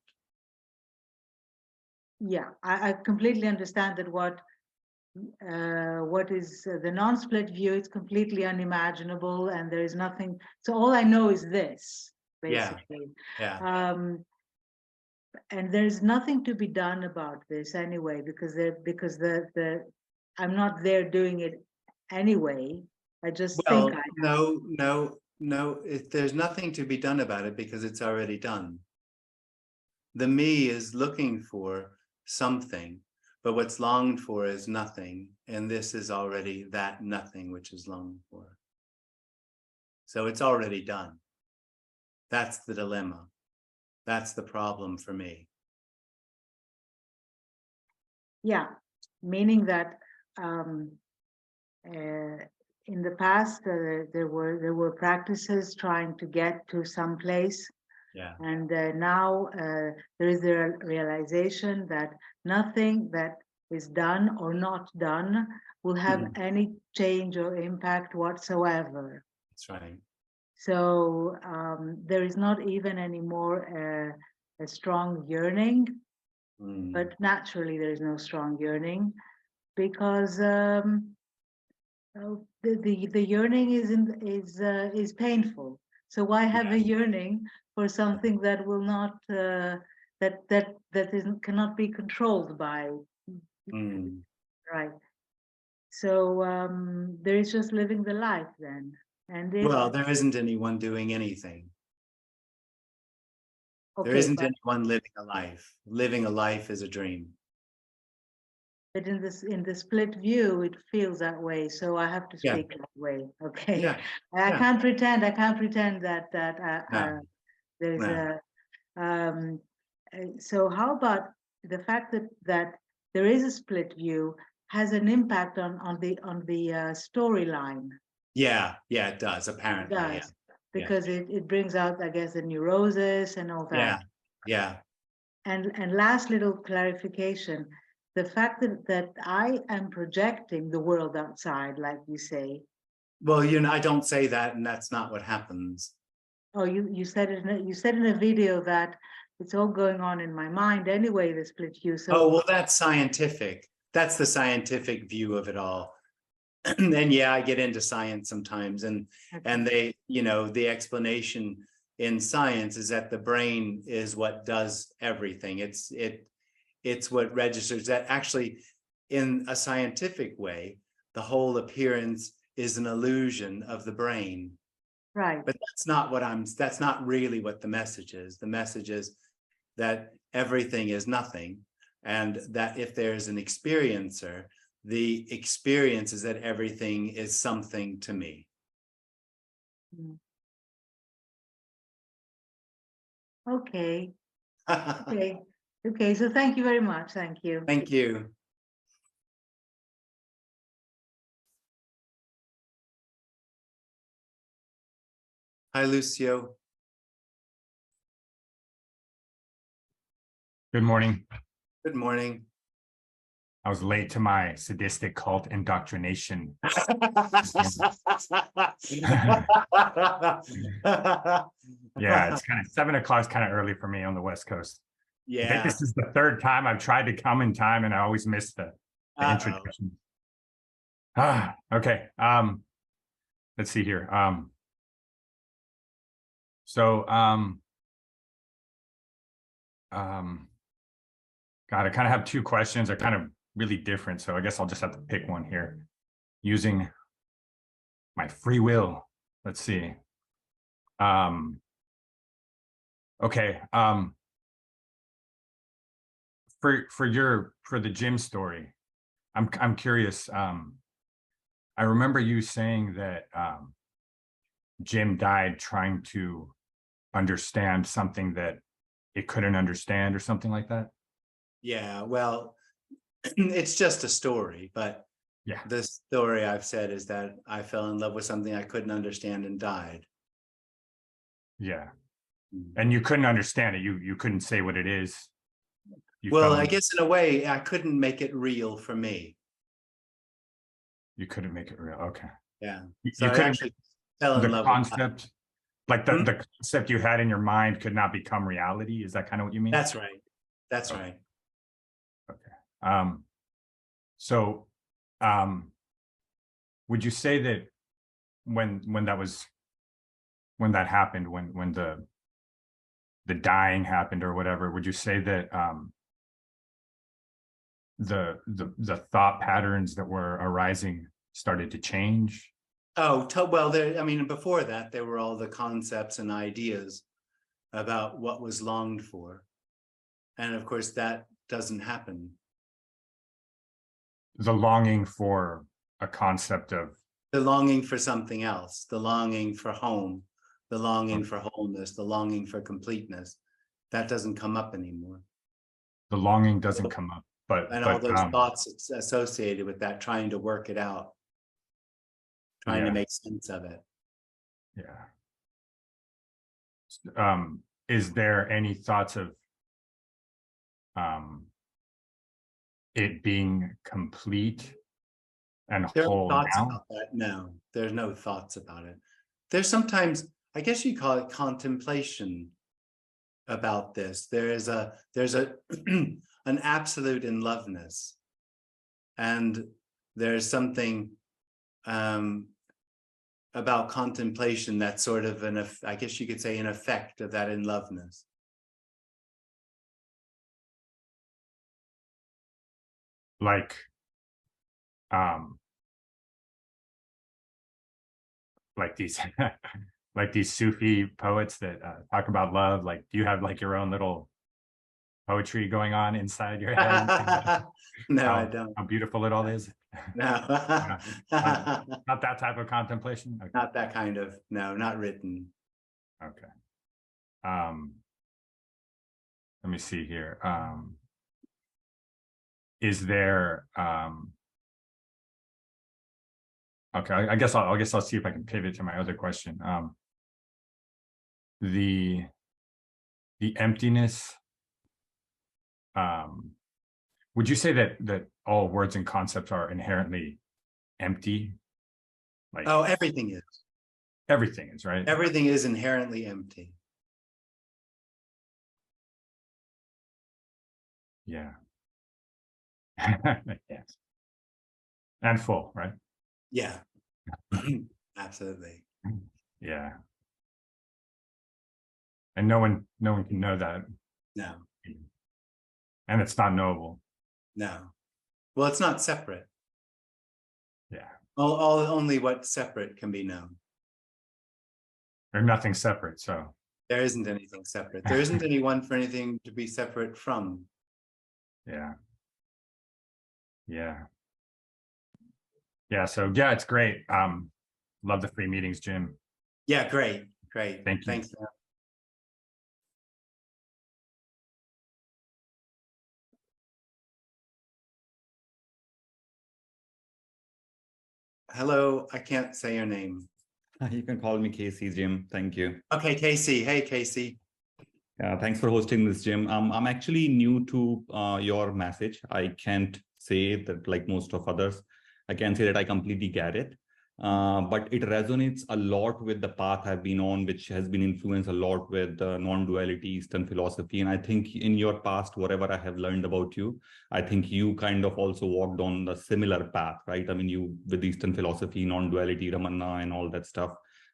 Yeah, I completely understand that what what is the non-split view, it's completely unimaginable, and there is nothing. So all I know is this, basically. Yeah. And there's nothing to be done about this anyway, because I'm not there doing it anyway. I just think I am. No. There's nothing to be done about it because it's already done. The me is looking for something, but what's longed for is nothing, and this is already that nothing which is longed for. So it's already done. That's the dilemma. That's the problem for me. Yeah, meaning that in the past there were practices trying to get to some place. Yeah. And now there is a realization that nothing that is done or not done will have any change or impact whatsoever. That's right. So there is not even anymore a strong yearning, but naturally there is no strong yearning because the yearning is painful. So why have a yearning for something that will not cannot be controlled by right? So there is just living the life then, and well, there isn't anyone doing anything. There isn't anyone living a life. Living a life is a dream. But in the split view, it feels that way. So I have to speak that way. Okay. Yeah. I can't pretend. I can't pretend that there's a. So how about the fact that there is a split view has an impact on the storyline? Yeah, it does. Apparently, it does, because it brings out, I guess, the neurosis and all that. Yeah. And last little clarification. The fact that I am projecting the world outside, like you say. Well, I don't say that, and that's not what happens. Oh, you said it. You said in a video that it's all going on in my mind anyway. The split view. So. Oh well, that's scientific. That's the scientific view of it all. And yeah, I get into science sometimes, and they, the explanation in science is that the brain is what does everything. It's what registers that. Actually, in a scientific way, the whole appearance is an illusion of the brain. Right. But that's not really what the message is. The message is that everything is nothing, and that if there's an experiencer, the experience is that everything is something to me. Okay. Okay. So thank you very much. Thank you. Thank you. Hi, Lucio. Good morning. Good morning. I was late to my sadistic cult indoctrination. Yeah, it's kind of 7 o'clock is kind of early for me on the West Coast. Yeah. I think this is the third time I've tried to come in time and I always miss the introduction. Okay. Let's see here. God, I kind of have two questions. They're kind of really different. So I guess I'll just have to pick one here using my free will. Let's see. Okay. For the Jim story, I'm curious. I remember you saying that Jim died trying to understand something that it couldn't understand or something like that. Yeah, well, it's just a story, but yeah, the story I've said is that I fell in love with something I couldn't understand and died. Yeah. And you couldn't understand it. You couldn't say what it is. Well, I guess in a way I couldn't make it real for me. You couldn't make it real. Okay. Yeah. So you couldn't actually fell in love with concept, like the concept you had in your mind could not become reality. Is that kind of what you mean? That's right. That's right. Okay. So would you say that when that happened, when the dying happened or whatever, would you say that the thought patterns that were arising started to change? Oh, well, I mean, before that, there were all the concepts and ideas about what was longed for. And of course, that doesn't happen. The longing for a concept of... The longing for something else, the longing for home, the longing for wholeness, the longing for completeness. That doesn't come up anymore. The longing doesn't come up, but... And all those thoughts associated with that, trying to work it out, trying to make sense of it. Yeah. Is there any thoughts of it being complete and whole Thoughts now? about that? No, there's no thoughts about it. There's sometimes, I guess you call it contemplation about this. There's an absolute in loveness, and there's something about contemplation that's sort of I guess you could say, an effect of that in loveness. Like these like these Sufi poets that talk about love. Like, do you have like your own little poetry going on inside your head? No, I don't. How beautiful it all is. No. Not that type of contemplation. Okay. Not that kind of, no, not written. Okay. Let me see here. Is there okay, I guess I'll see if I can pivot to my other question. The emptiness, would you say that all words and concepts are inherently empty? Like, oh, everything is. Everything is, right? Everything is inherently empty. Yeah. Yes. And full, right? Yeah. Absolutely. Yeah. And no one can know that. No. And it's not knowable. No. Well, it's not separate. Yeah. Only what's separate can be known. There's nothing separate, so. There isn't anything separate. There isn't anyone for anything to be separate from. Yeah. Yeah. Yeah, so yeah, it's great. Love the free meetings, Jim. Yeah, great. Thank you. Thanks. Hello, I can't say your name. You can call me Casey, Jim. Thank you. Okay, Casey. Hey, Casey. Thanks for hosting this, Jim. I'm actually new to your message. I can't say that like most of others. I can say that I completely get it. But it resonates a lot with the path I've been on, which has been influenced a lot with non-duality, Eastern philosophy. And I think in your past, whatever I have learned about you, I think you kind of also walked on the similar path, right? I mean, you with Eastern philosophy, non-duality, Ramana and all that stuff.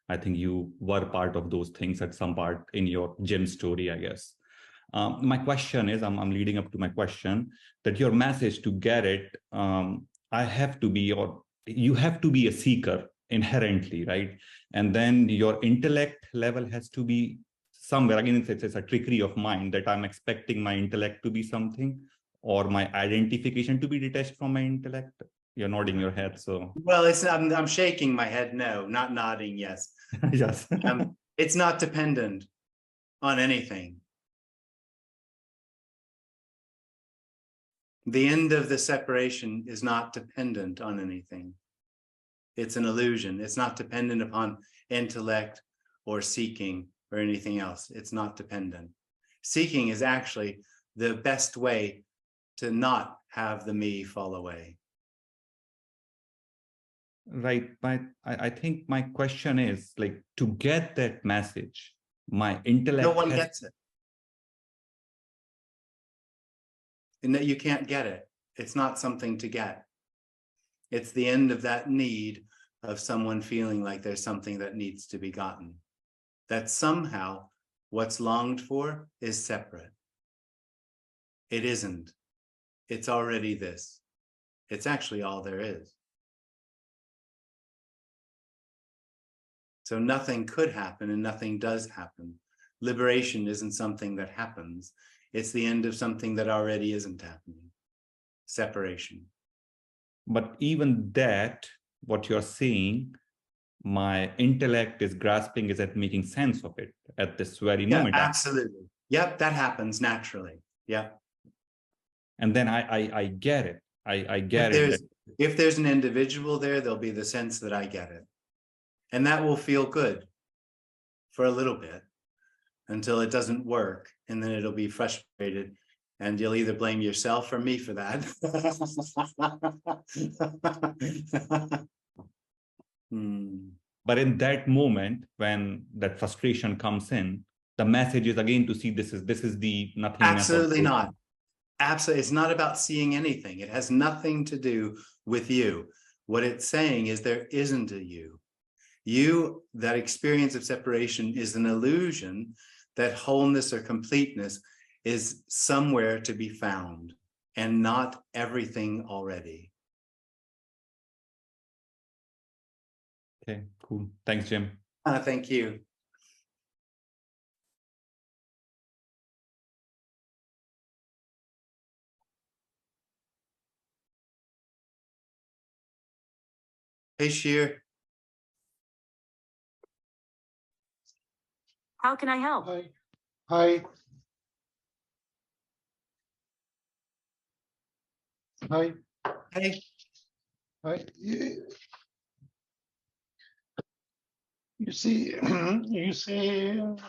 I think you were part of those things at some part in your Jim story, I guess. My question is, I'm leading up to my question, that your message to get it, I have to be, or you have to be a seeker inherently, right? And then your intellect level has to be somewhere. Again, it's a trickery of mine that I'm expecting my intellect to be something, or my identification to be detached from my intellect. You're nodding your head, so. Well, I'm shaking my head no, not nodding yes. Yes. It's not dependent on anything. The end of the separation is not dependent on anything. It's an illusion. It's not dependent upon intellect or seeking or anything else. It's not dependent. Seeking is actually the best way to not have the me fall away. Right, but I think my question is, like, to get that message, my intellect. No one gets it. And that you can't get it. It's not something to get. It's the end of that need of someone feeling like there's something that needs to be gotten. That somehow what's longed for is separate. It isn't. It's already this. It's actually all there is. So nothing could happen and nothing does happen. Liberation isn't something that happens. It's the end of something that already isn't happening. Separation. But even that, what you're saying, my intellect is grasping, is at making sense of it at this very moment. Absolutely. Yep, that happens naturally. Yep. And then I get it. I get it. If there's an individual there, there'll be the sense that I get it. And that will feel good for a little bit until it doesn't work. And then it'll be frustrated. And you'll either blame yourself or me for that. But in that moment, when that frustration comes in, the message is again to see this is the nothingness. Absolutely not. Absolutely. It's not about seeing anything. It has nothing to do with you. What it's saying is there isn't a you. You, that experience of separation is an illusion that wholeness or completeness is somewhere to be found and not everything already. Okay, cool. Thanks, Jim. Thank you. Hey, Sheer. How can I help? Hi. Hi. Hi. Hey. Hi. You see,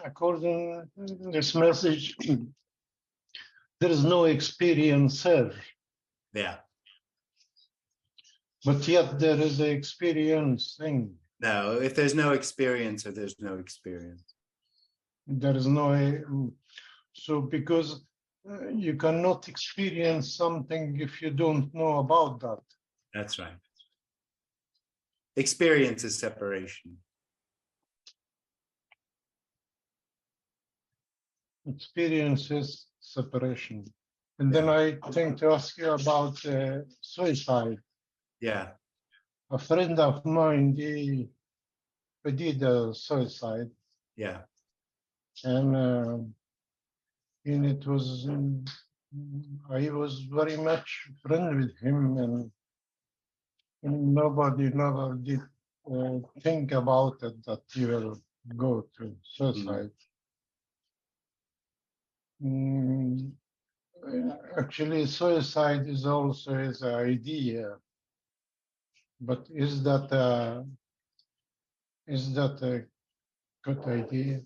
according to this message, there is no experiencer. Yeah. But yet there is an experiencing. No, if there's no experience, or there's no experience. There is no, so because you cannot experience something if you don't know about that. That's right. Experience is separation. Experience is separation. And then I think to ask you about suicide. Yeah. A friend of mine, he did a suicide. Yeah. And it was, I was very much friend with him, and nobody never did think about it that he will go to suicide. Actually, suicide is also his idea, but is that a good idea?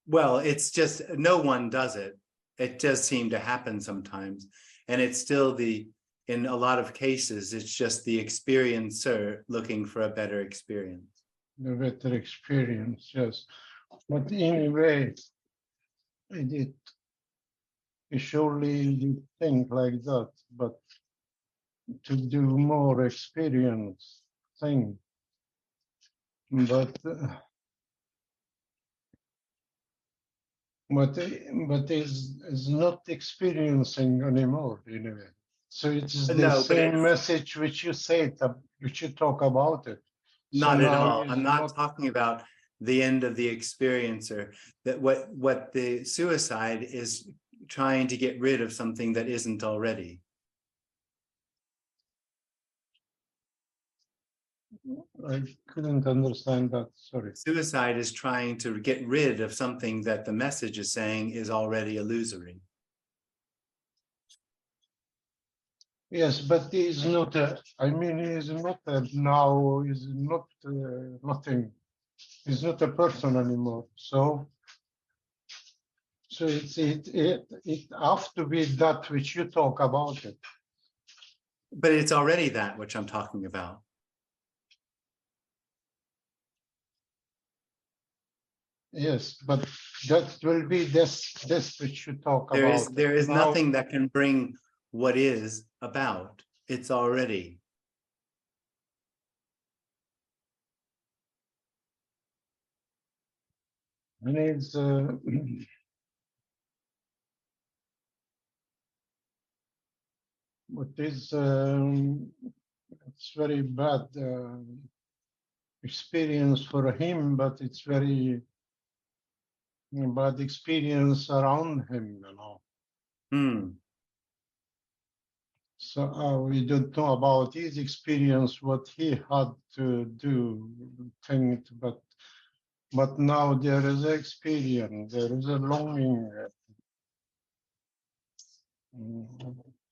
Well, it's just no one does it. It does seem to happen sometimes. And it's still in a lot of cases, it's just the experiencer looking for a better experience. The better experience, yes. But anyway, it surely you think like that, but to do more experience thing. But is not experiencing anymore anyway. So it is the same message which you said, which you talk about it. Not at all. I'm not talking about the end of the experiencer. That what the suicide is trying to get rid of something that isn't already. I couldn't understand that, sorry. Suicide is trying to get rid of something that the message is saying is already illusory. Yes, but he is not I mean, he is not now, he is not nothing. He's not a person anymore. So it have to be that which you talk about it. But it's already that which I'm talking about. Yes, but that will be this which you talk about. There is nothing that can bring what is about. It's already. And it's what is it's very bad experience for him, but it's very bad experience around him, you know. So we don't know about his experience, what he had to do, think, but now there is experience, there is a longing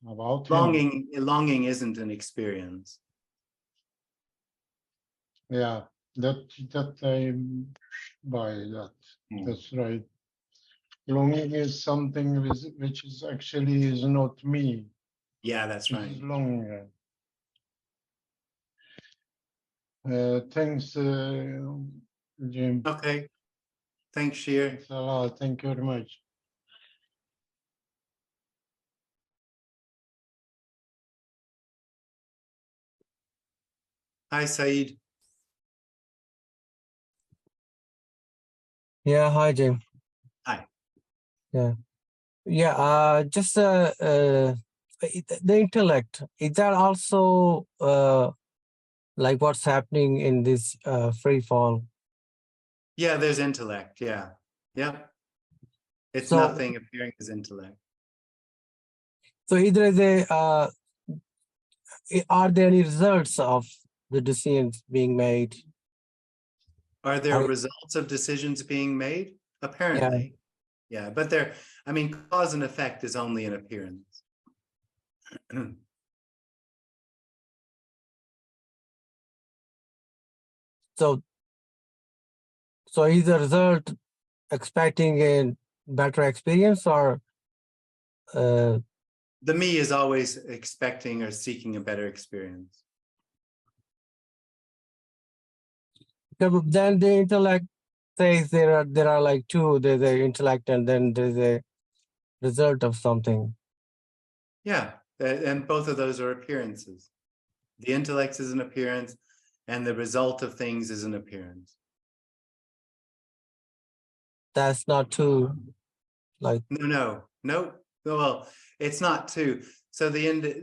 about him. Longing isn't an experience. Yeah, that I buy that. That's right. Longing is something which is actually is not me. Yeah, that's This right. is longing. Thanks, Jim. Okay. Thanks, Sheer. Thanks a lot. Thank you very much. Hi, Saeed. Yeah, hi, Jim. Hi. Yeah, just the intellect, is that also like what's happening in this free fall? Yeah, there's intellect. Yeah. Yep. It's So- nothing appearing as intellect. So either are there any results of the decisions being made? Are there results of decisions being made? Apparently. Yeah, but I mean, cause and effect is only an appearance. So is the result expecting a better experience, or The me is always expecting or seeking a better experience. then the intellect says there are like two, there's the intellect and then there's a result of something. Yeah, and both of those are appearances. The intellect is an appearance, and the result of things is an appearance. That's not true. Like No. Well, it's not two. So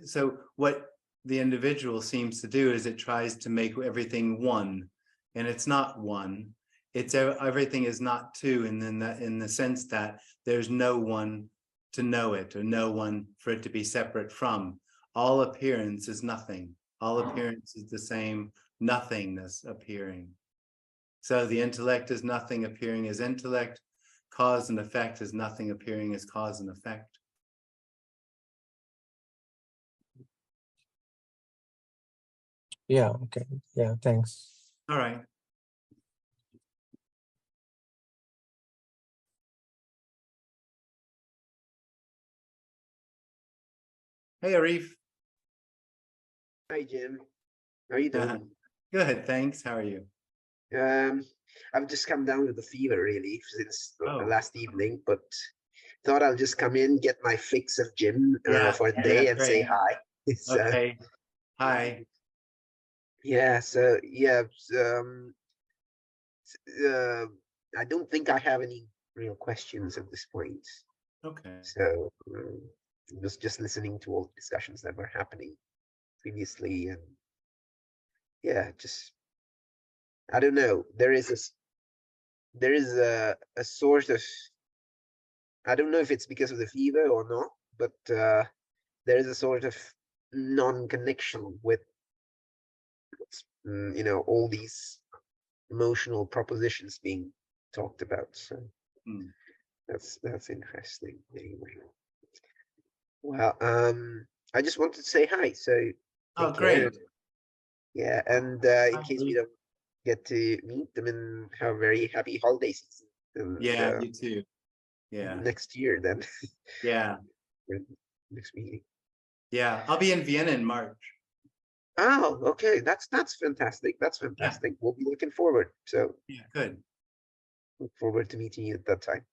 so what the individual seems to do is it tries to make everything one, and it's not one. It's everything is not two, and then in the sense that there's no one to know it, or no one for it to be separate from. All appearance is nothing. All appearance is the same nothingness appearing. So the intellect is nothing appearing as intellect. Cause and effect is nothing appearing as cause and effect. Yeah, okay. Yeah, thanks. All right. Hey, Arif. Hi, Jim. How are you doing? Good, thanks. How are you? I've just come down with a fever really since Oh. last evening, but thought I'll just come in, get my fix of Jim for the day and say hi. So, Okay. Hi. yeah, so yeah, I don't think I have any real questions at this point. Okay. So was just listening to all the discussions that were happening previously, and yeah, just I don't know. There is a sort of, I don't know if it's because of the fever or not, but there is a sort of non-connection with all these emotional propositions being talked about. So that's interesting. Anyway, well, I just wanted to say hi. So take care. Great. Yeah, and in case we don't get to meet them, and have a very happy holiday season. And, Yeah, you too. Yeah. Next year then. Yeah. Next meeting. Yeah, I'll be in Vienna in March. Oh, okay. That's fantastic. That's fantastic. We'll be looking forward. So yeah, good. Look forward to meeting you at that time.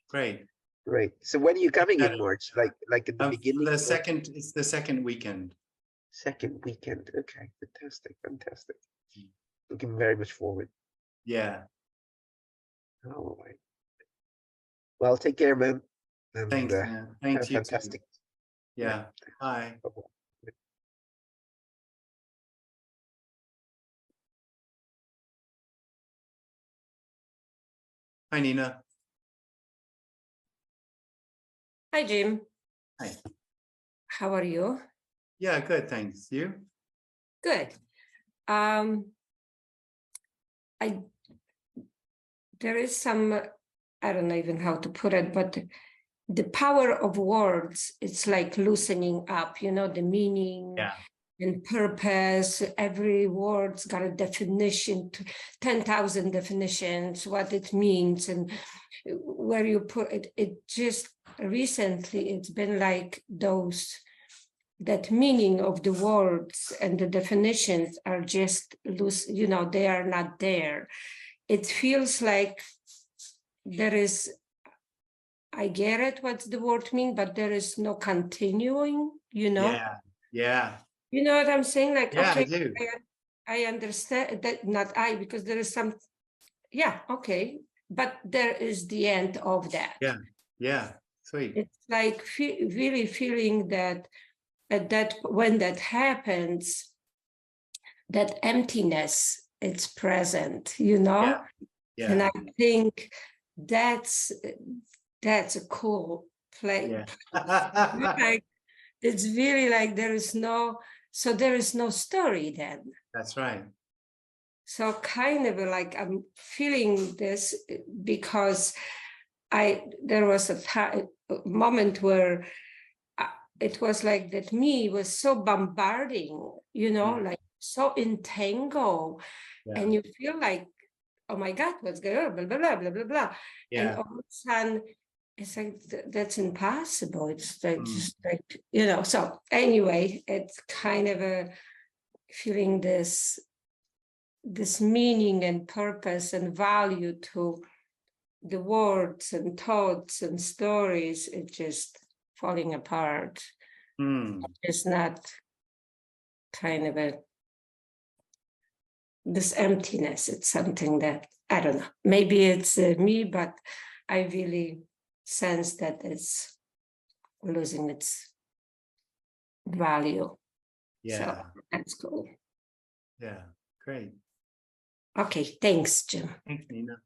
Great. Great. So when are you coming in March? Like at the beginning? It's the second weekend. Second weekend. Okay, fantastic, fantastic. Looking very much forward. Yeah. All right. Well, take care, man. And Thanks, man. Thanks, have a you too. fantastic. Yeah. Bye. Bye-bye. Hi, Nina. Hi, Jim. Hi. How are you? Yeah, good. Thanks. You? Good. There is some, I don't know even how to put it, but the power of words, it's like loosening up, you know, the meaning and purpose. Every word's got a definition, 10,000 definitions, what it means, and where you put it. It just recently, it's been like that meaning of the words and the definitions are just loose, you know, they are not there. It feels like there is, I get it, what's the word mean, but there is no continuing, you know? Yeah. Yeah. You know what I'm saying? Like, Yeah, okay, I do. I understand that, not I, because there is some, yeah, okay. But there is the end of that. Yeah. Yeah. Sweet. It's like really feeling that when that happens, that emptiness, it's present, you know? Yeah. Yeah. And I think that's a cool place. Yeah. Like, it's really like there is no story then. That's right. So kind of like I'm feeling this because there was a moment where it was like that me was so bombarding, you know, like so entangled, and you feel like, oh my God, what's going on? Blah, blah, blah, blah, blah, blah. Yeah. And all of a sudden, it's like, that's impossible. It's like, just like, you know, so anyway, it's kind of a feeling this meaning and purpose and value to the words and thoughts and stories. It's just falling apart. It's not kind of this emptiness. It's something that, I don't know, maybe it's me, but I really sense that it's losing its value. Yeah. So that's cool. Yeah. Great. Okay. Thanks, Jim. Thanks, Nina.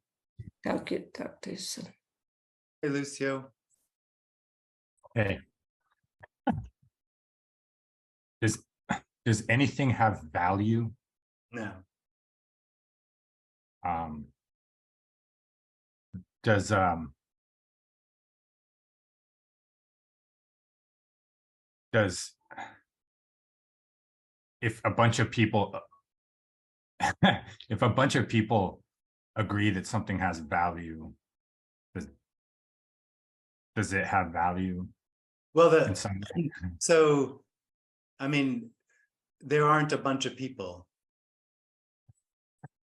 Talk to you soon. Hey, Lucio. Hey. Does anything have value? No. Does if a bunch of people agree that something has value, does it have value? Well, so I mean, there aren't a bunch of people.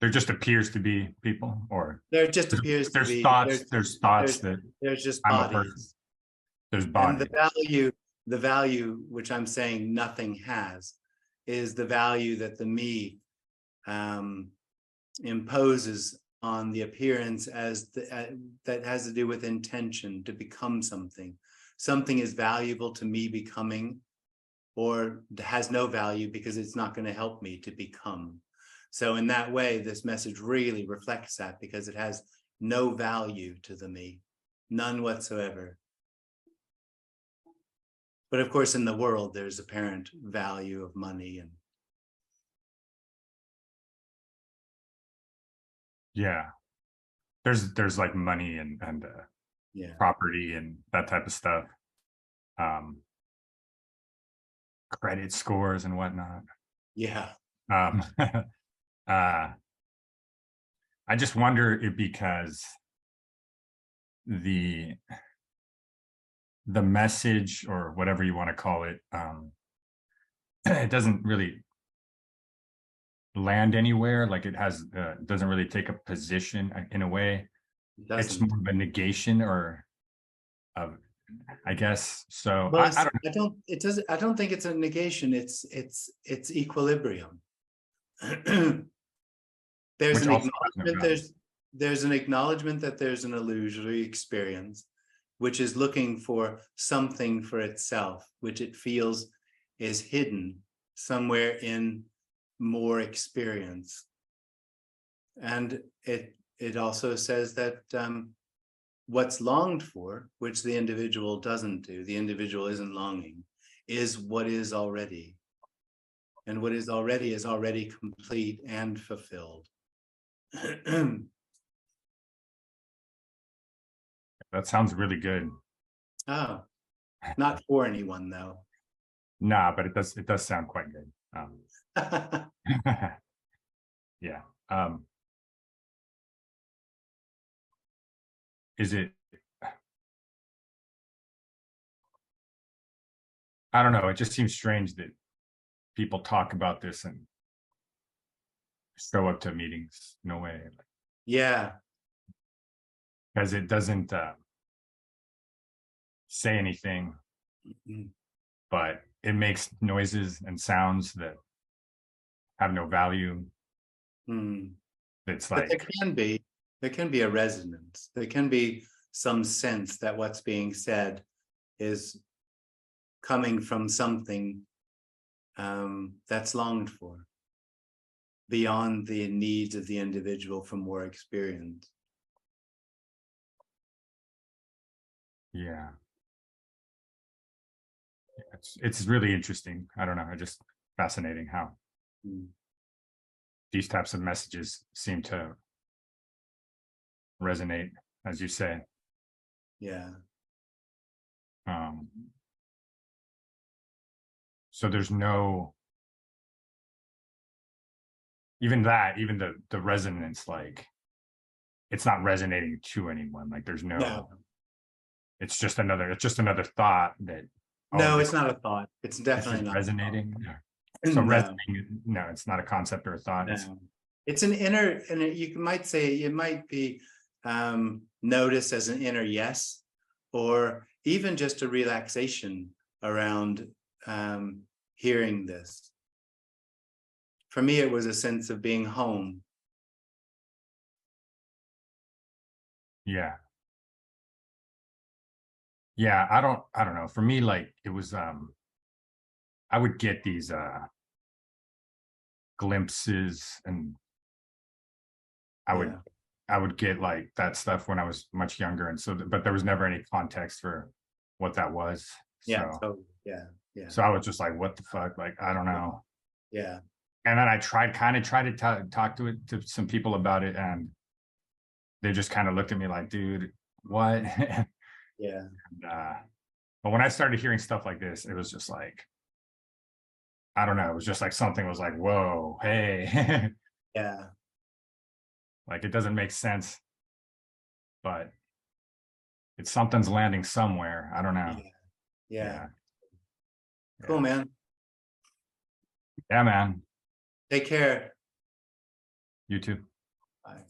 There just appears to be people, or there just appears to be there's thoughts that there's just I'm bodies. a person. There's bodies. And the value which I'm saying nothing has is the value that the me imposes on the appearance as that has to do with intention to become something. Something is valuable to me becoming, or has no value because it's not going to help me to become. So in that way, this message really reflects that, because it has no value to the me, none whatsoever. But of course, in the world, there's apparent value of money and yeah, there's like money and property and that type of stuff, credit scores and whatnot. Yeah. I just wonder if because the message, or whatever you want to call it, it doesn't really land anywhere. Like it has doesn't really take a position in a way. It's more of a negation or of I guess so. Well, I don't know. I don't think it's a negation. It's equilibrium. There's Which an also has no acknowledgement. value. There's an acknowledgement that there's an illusory experience, which is looking for something for itself, which it feels is hidden somewhere in more experience. And it also says that what's longed for, which the individual doesn't do, the individual isn't longing, is what is already. And what is already complete and fulfilled. That sounds really good. Oh, not for anyone though. Nah, but it does sound quite good. Yeah. Is it? I don't know. It just seems strange that people talk about this and show up to meetings. No way. Yeah. Because it doesn't say anything, but it makes noises and sounds that have no value. It's But like there can be a resonance. There can be some sense that what's being said is coming from something that's longed for, beyond the needs of the individual for more experience. Yeah. It's really interesting. I don't know. It's just fascinating how these types of messages seem to resonate, as you say. Yeah. So there's no, even the resonance, like it's not resonating to anyone. Like there's no. It's just another thought that. No, it's not a thought. It's definitely not resonating. No. So resonating, no, it's not a concept or a thought. No. It's an inner, and you might say it might be noticed as an inner yes, or even just a relaxation around hearing this. For me, it was a sense of being home. Yeah. Yeah, I don't know. For me, like it was I would get these glimpses, and I would get like that stuff when I was much younger, and so but there was never any context for what that was. Yeah, So totally. Yeah. So I was just like, what the fuck? Like, I don't know. Yeah. And then I tried to talk to some people about it, and they just kind of looked at me like, dude, what? Yeah. And, but when I started hearing stuff like this, it was just like, I don't know. It was just like something was like, whoa, hey. Yeah. Like it doesn't make sense, but it's something's landing somewhere. I don't know. Yeah. Cool, man. Yeah, man. Take care. You too. Bye.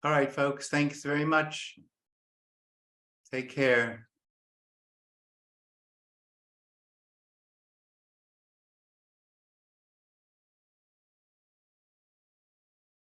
All right, folks. Thanks very much. Take care.